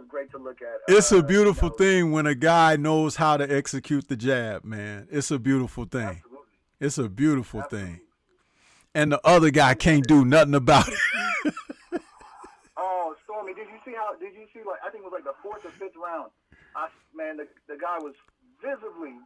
great to look at. It's a beautiful thing when a guy knows how to execute the jab, man. It's a beautiful thing. Absolutely. It's a beautiful thing. And the other guy can't do nothing about it. Oh, Stormy, did you see, like, I think it was like the 4th or 5th round. The guy was visibly,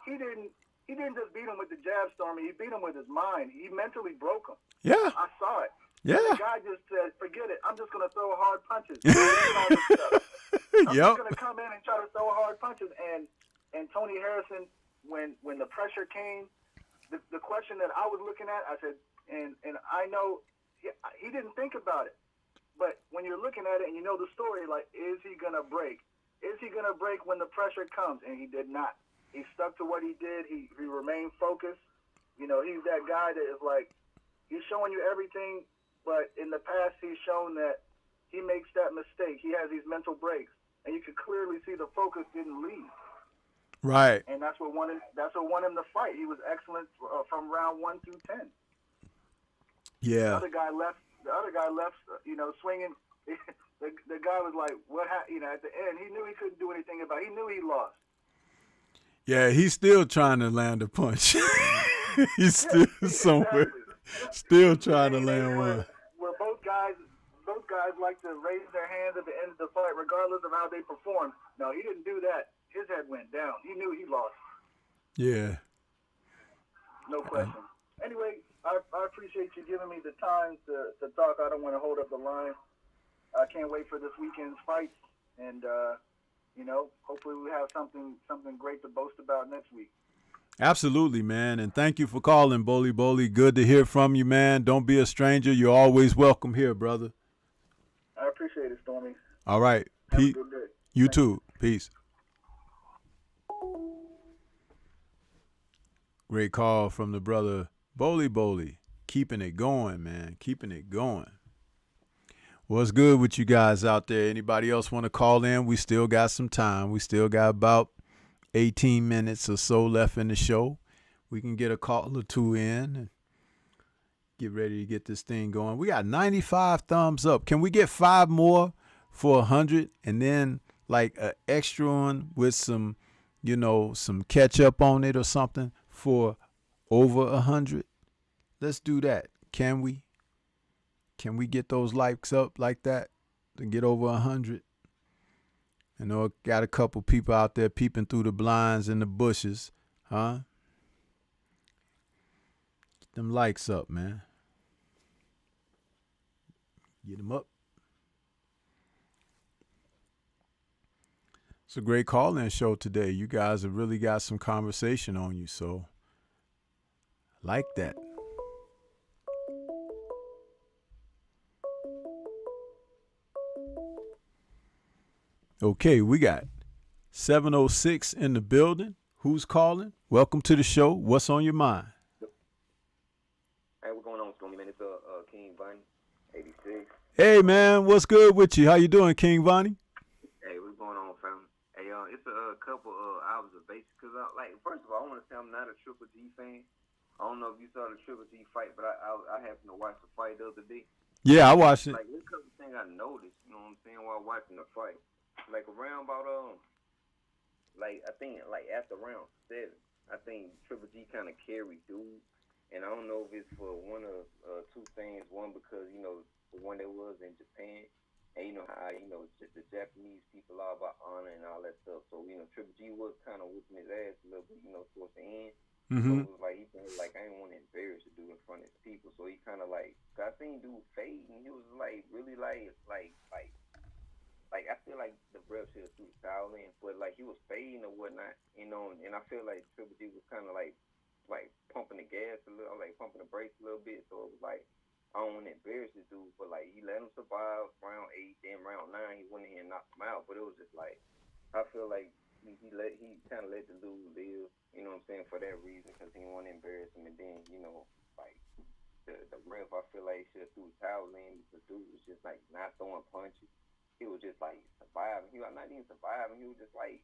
he didn't just beat him with the jab, Stormy. He beat him with his mind. He mentally broke him. Yeah. I saw it. Yeah. And the guy just said, forget it. I'm just going to throw hard punches. I'm Yep. just going to come in and try to throw hard punches. And Tony Harrison, when the pressure came, the question that I was looking at, I said, and I know he didn't think about it. But when you're looking at it and you know the story, like, is he going to break? Is he going to break when the pressure comes? And he did not. He stuck to what he did. He remained focused. You know, he's that guy that is like, he's showing you everything, but in the past he's shown that he makes that mistake. He has these mental breaks, and you can clearly see the focus didn't leave. Right. And that's what won him the fight. He was excellent from round 1 through 10. Yeah. The other guy left, you know, swinging. The guy was like, what happened? You know, at the end, he knew he couldn't do anything about it. He knew he lost. Yeah, he's still trying to land a punch. He's still somewhere. Exactly. Still trying to land one. Where both guys like to raise their hands at the end of the fight, regardless of how they perform. No, he didn't do that. His head went down. He knew he lost. Yeah. No question. Anyway, I appreciate you giving me the time to talk. I don't want to hold up the line. I can't wait for this weekend's fights, and you know, hopefully we have something great to boast about next week. Absolutely, man. And thank you for calling, Boli Boli. Good to hear from you, man. Don't be a stranger. You're always welcome here, brother. I appreciate it, Stormy. All right. Have a good day. You too. Peace. Great call from the brother Boli Boli. Keeping it going, man. Keeping it going. What's good with you guys out there? Anybody else want to call in? We still got some time. We still got about 18 minutes or so left in the show. We can get a call or two in and get ready to get this thing going. We got 95 thumbs up. Can we get 5 more for 100 and then like an extra one with some, you know, some ketchup on it or something for over 100? Let's do that. Can we? Can we get those likes up like that to get over 100? I know I got a couple people out there peeping through the blinds in the bushes, huh? Get them likes up, man. Get them up. It's a great call-in show today. You guys have really got some conversation on you, so like that. Okay, we got 706 in the building. Who's calling? Welcome to the show. What's on your mind? Hey, what's going on, Stormybman? It's King Bunny, 86. Hey, man, what's good with you? How you doing, King Vonnie? Hey, what's going on, fam? Hey, it's a couple observations. Because, like, first of all, I want to say I'm not a Triple G fan. I don't know if you saw the Triple G fight, but I happened to watch the fight the other day. Yeah, I watched it. Like, there's a couple things I noticed, you know what I'm saying, while watching the fight. Like, around about, like, I think, like, after round 7, I think Triple G kind of carried dude. And I don't know if it's for one of two things. One, because, you know, the one that was in Japan. And you know how, you know, just the Japanese people are about honor and all that stuff. So, you know, Triple G was kind of whipping his ass a little bit, you know, towards the end. Mm-hmm. So it was like, he felt like, I didn't want to embarrass the dude in front of his people. So he kind of like, cause I seen dude fade, and he was like, really like I feel like the ref should have threw the towel in, but like he was fading or whatnot, you know, and I feel like Triple G was kind of like pumping the gas a little, like pumping the brakes a little bit. So it was like, I don't want to embarrass this dude, but like he let him survive round 8, then round 9 he went in and knocked him out. But it was just like, I feel like he kind of let the dude live, you know what I'm saying, for that reason, because he didn't want to embarrass him. And then, you know, like the ref, I feel like he should have threw the towel in, because dude was just like not throwing punches. He was just like surviving. He was not even surviving. He was just like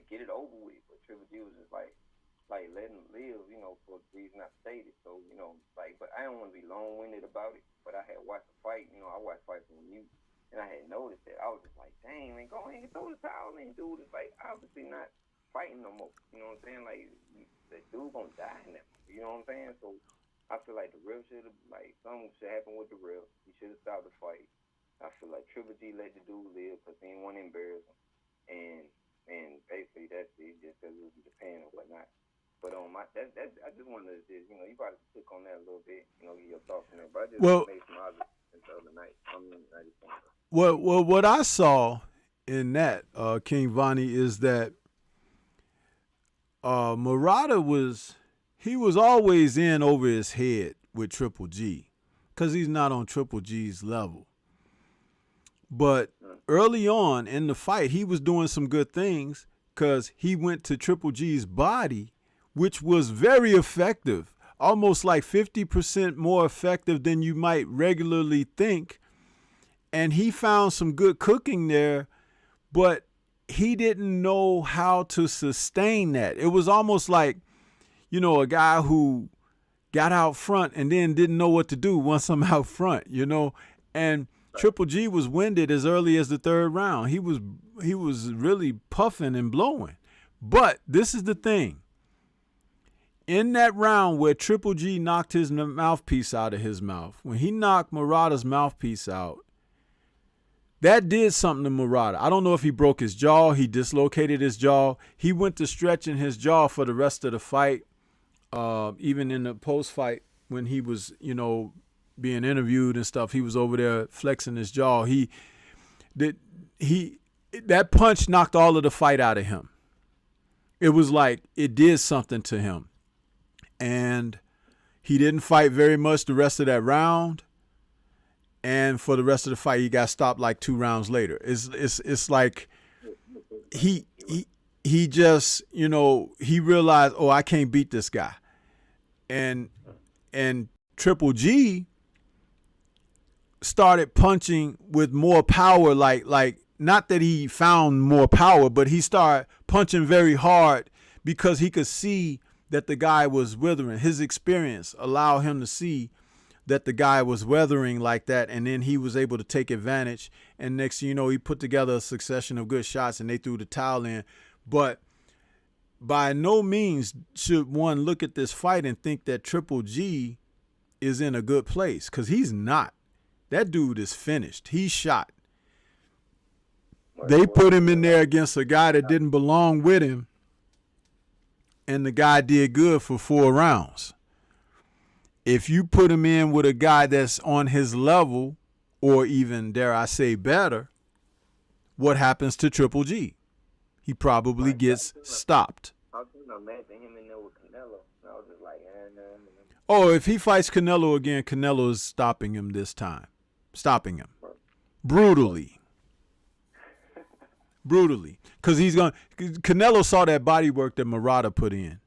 get it over with. But Triple G was just like letting him live, you know, for the reason I stated. So, you know, like, but I don't want to be long-winded about it. But I had watched the fight. You know, I watched fights on mute, and I had noticed that. I was just like, dang, man, go ahead and throw the towel in, dude. It's like obviously not fighting no more. You know what I'm saying? Like, the dude gonna die in that. You know what I'm saying? So I feel like the ref should have, like, something should happen with the ref. He should have stopped the fight. I feel like Triple G let the dude live because he didn't want to embarrass him, and basically that's it, just because it was in Japan or whatnot. But I just wanted to just, you know, you probably took on that a little bit, you know, get your thoughts on that. But I just made some observations. what I saw in that King Vonnie is that Murata was always in over his head with Triple G because he's not on Triple G's level. But early on in the fight, he was doing some good things because he went to Triple G's body, which was very effective, almost like 50% more effective than you might regularly think. And he found some good cooking there, but he didn't know how to sustain that. It was almost like, a guy who got out front and then didn't know what to do once I'm out front, and Triple G was winded as early as the third round. He was really puffing and blowing. But this is the thing. In that round where Triple G knocked his mouthpiece out of his mouth, when he knocked Murata's mouthpiece out, that did something to Murata. I don't know if he broke his jaw, he dislocated his jaw. He went to stretching his jaw for the rest of the fight. Even in the post-fight when he was, being interviewed and stuff, he was over there flexing his jaw. That punch knocked all of the fight out of him. It was like it did something to him. And he didn't fight very much the rest of that round. And for the rest of the fight, he got stopped like 2 rounds later. It's like he just, he realized, oh, I can't beat this guy. And Triple G started punching with more power, like not that he found more power, but he started punching very hard because he could see that the guy was withering. His experience allowed him to see that the guy was weathering like that, and then he was able to take advantage. And next thing you know, he put together a succession of good shots, and they threw the towel in. But by no means should one look at this fight and think that Triple G is in a good place, because he's not. That dude is finished. He's shot. They put him in there against a guy that didn't belong with him, and the guy did good for 4 rounds. If you put him in with a guy that's on his level, or even, dare I say, better, what happens to Triple G? He probably gets stopped. I was imagine him in there with Canelo. I was just like, Oh, if he fights Canelo again, Canelo is stopping him this time. Stopping him. Brutally. Brutally. Because Canelo saw that body work that Murata put in.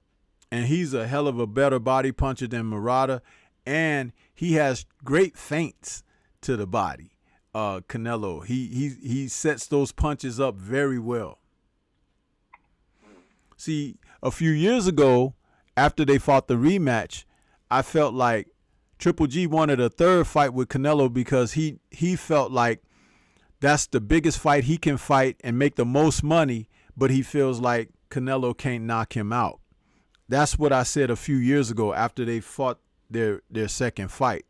And he's a hell of a better body puncher than Murata. And he has great feints to the body. Canelo. He sets those punches up very well. See, a few years ago, after they fought the rematch, I felt like Triple G wanted a third fight with Canelo because he felt like that's the biggest fight he can fight and make the most money, but he feels like Canelo can't knock him out. That's what I said a few years ago after they fought their second fight.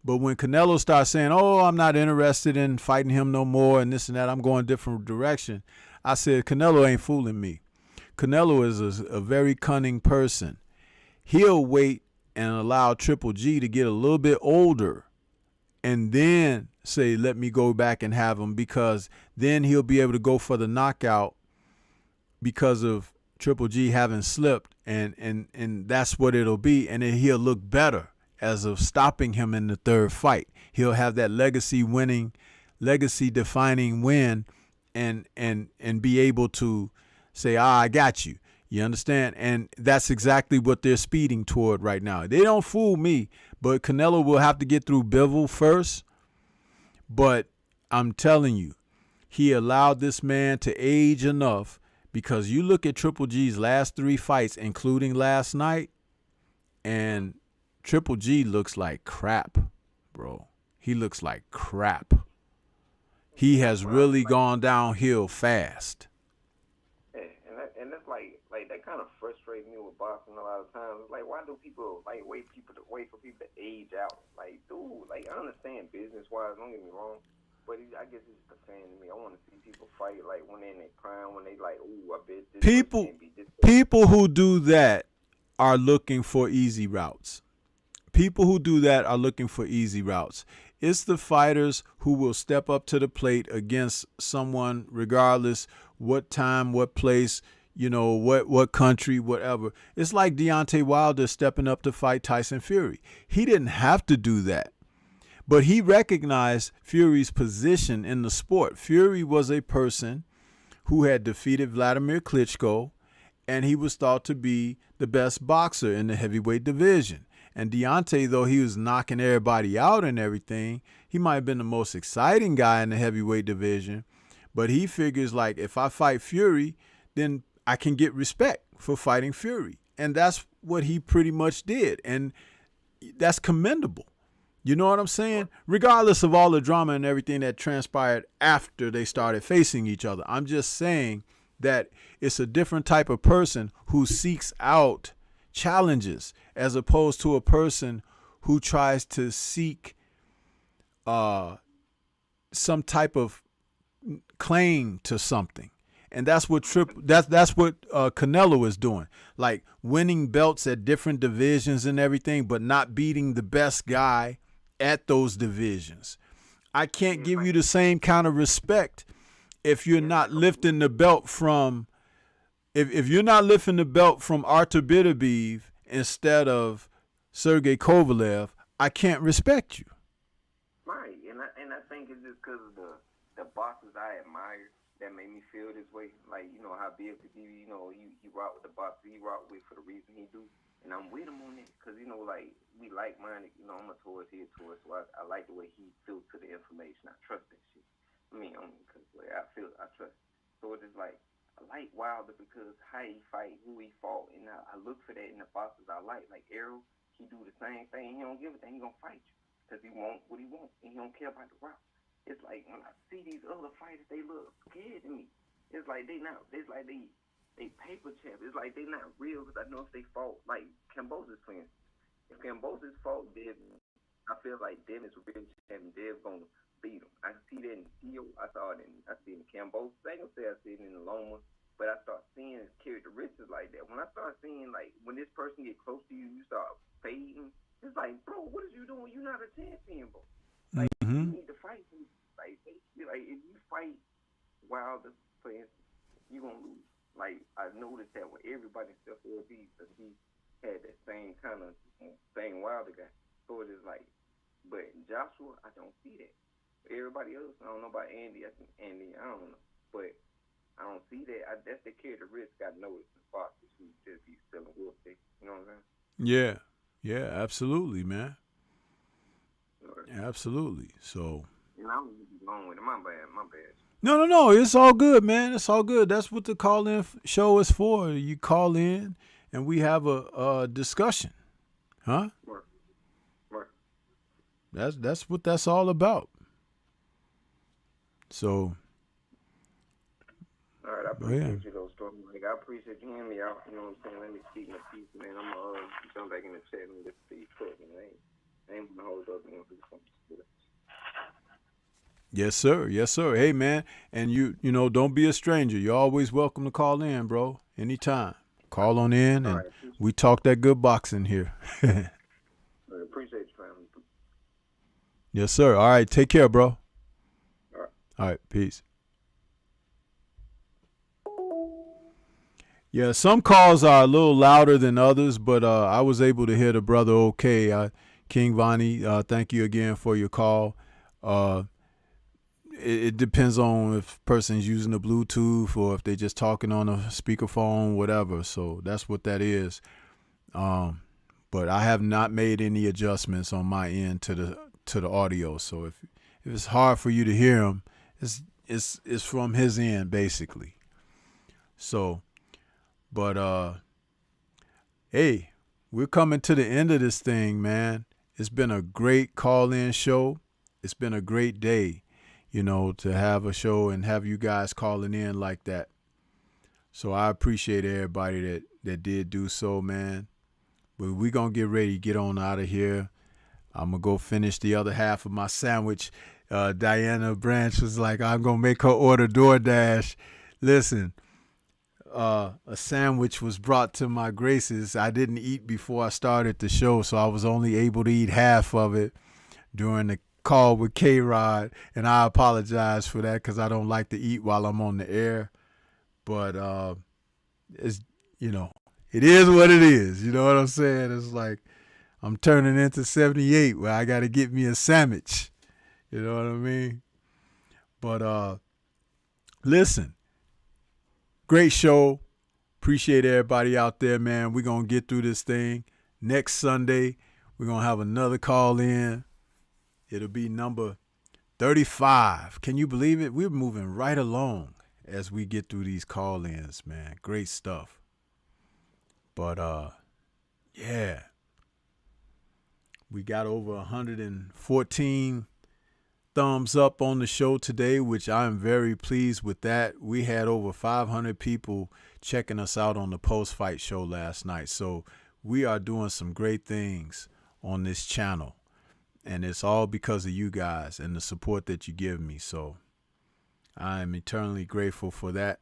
But when Canelo starts saying, oh, I'm not interested in fighting him no more and this and that, I'm going a different direction, I said, Canelo ain't fooling me. Canelo is a very cunning person. He'll wait and allow Triple G to get a little bit older and then say, let me go back and have him, because then he'll be able to go for the knockout because of Triple G having slipped, and that's what it'll be. And then he'll look better as of stopping him in the third fight. He'll have that legacy defining win and be able to say, I got you. You understand? And that's exactly what they're speeding toward right now. They don't fool me, but Canelo will have to get through Bivol first. But I'm telling you, he allowed this man to age enough, because you look at Triple G's last 3 fights, including last night, and Triple G looks like crap, bro. He looks like crap. He has really gone downhill fast. And that's like that kind of frustrates me with boxing a lot of times. Like, why do people wait for people to age out? Like, dude, I understand business wise, don't get me wrong, but I guess it's the same to me. I want to see people fight like when they're in their prime, when they like, ooh, I bet this people who do that are looking for easy routes. People who do that are looking for easy routes. It's the fighters who will step up to the plate against someone, regardless what time, what place, what country, whatever. It's like Deontay Wilder stepping up to fight Tyson Fury. He didn't have to do that, but he recognized Fury's position in the sport. Fury was a person who had defeated Vladimir Klitschko, and he was thought to be the best boxer in the heavyweight division. And Deontay, though he was knocking everybody out and everything, he might have been the most exciting guy in the heavyweight division. But he figures, like, if I fight Fury, then I can get respect for fighting Fury. And that's what he pretty much did. And that's commendable. You know what I'm saying? Regardless of all the drama and everything that transpired after they started facing each other. I'm just saying that it's a different type of person who seeks out challenges as opposed to a person who tries to seek some type of claim to something. And that's what Canelo is doing, like winning belts at different divisions and everything, but not beating the best guy at those divisions. I can't give you the same kind of respect if you're not lifting the belt from if you're not lifting the belt from Artur Beterbiev instead of Sergey Kovalev. I can't respect you. Right, and I think it's just because of the boxers I admire that made me feel this way. Like, how big could be, he rock with the boxer he rock with for the reason he do. And I'm with him on it because, like, we like-minded. I'm a Taurus, he a Taurus, so I like the way he filters the information. I trust that shit. I mean, because I trust. So it's just like, I like Wilder because how he fight, who he fought, and I look for that in the boxers I like. Like Errol, he do the same thing. He don't give a thing. He gonna fight you because he want what he want, and he don't care about the route. It's like when I see these other fighters, they look scared to me. It's like they paper champ. It's like they not real because I know if they fought, like Cambosa's friends. If Cambosa's fought Dev, I feel like Dev is a real champ and Dev gonna beat him. I see that in Theo. I see it in Cambosa. I ain't gonna say I see it in Loma, but I start seeing his characteristics like that. When I start seeing, like, when this person get close to you, you start fading. It's like, bro, what is you doing? You're not a champion, bro. Like, you need to fight. Like if you fight Wilder, for instance, you gonna lose. Like, I noticed that with everybody except for LB, because he had that same kind of same Wilder guy. So it is like, but Joshua, I don't see that. Everybody else, I don't know about Andy. I think Andy, I don't know, but I don't see that. That's the characteristic I noticed in boxers who just be selling wolf sticks. You know what I'm saying? Yeah, absolutely, man. Absolutely. So. And I'm going with it. My bad. No. It's all good, man. It's all good. That's what the call-in show is for. You call in, and we have a discussion, huh? Right. That's what that's all about. So. All right, I appreciate you, though, Stormy. Like, I appreciate you hearing me out. You know what I'm saying? Let me speak my piece, man. I'm gonna jump back in the chat and just see talking. I ain't gonna hold up and do something. Yes, sir. Hey, man, and you don't be a stranger. You're always welcome to call in, bro. Anytime. Call on in, and we talk that good boxing here. I appreciate you, family. Yes, sir. All right, take care, bro. All right, peace. Yeah, some calls are a little louder than others, but I was able to hear the brother okay. King Vonnie, thank you again for your call. It depends on if the person's using the Bluetooth or if they're just talking on a speakerphone, whatever. So that's what that is. But I have not made any adjustments on my end to the audio. So if it's hard for you to hear him, it's from his end basically. So, but hey, we're coming to the end of this thing, man. It's been a great call-in show. It's been a great day, to have a show and have you guys calling in like that. So I appreciate everybody that did do so, man. But we're going to get ready to get on out of here. I'm going to go finish the other half of my sandwich. Diana Branch was like, I'm going to make her order DoorDash. Listen, a sandwich was brought to my graces. I didn't eat before I started the show, so I was only able to eat half of it during the call with K-Rod, and I apologize for that because I don't like to eat while I'm on the air. But it's, you know, it is what it is. You know what I'm saying? It's like I'm turning into 78 where I got to get me a sandwich. You know what I mean? But listen, great show. Appreciate everybody out there, man. We're going to get through this thing. Next Sunday, we're going to have another call in. It'll be number 35. Can you believe it? We're moving right along as we get through these call-ins, man. Great stuff. But, yeah. We got over 114 thumbs up on the show today, which I am very pleased with that. We had over 500 people checking us out on the post-fight show last night. So we are doing some great things on this channel. And it's all because of you guys and the support that you give me. So I am eternally grateful for that.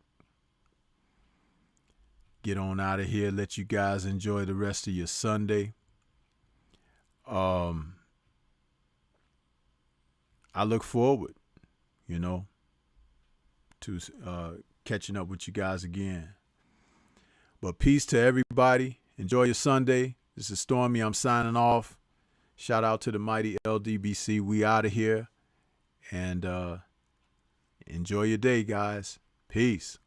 Get on out of here. Let you guys enjoy the rest of your Sunday. I look forward, you know, to catching up with you guys again. But peace to everybody. Enjoy your Sunday. This is Stormy. I'm signing off. Shout out to the mighty LDBC. We out of here. And enjoy your day, guys. Peace.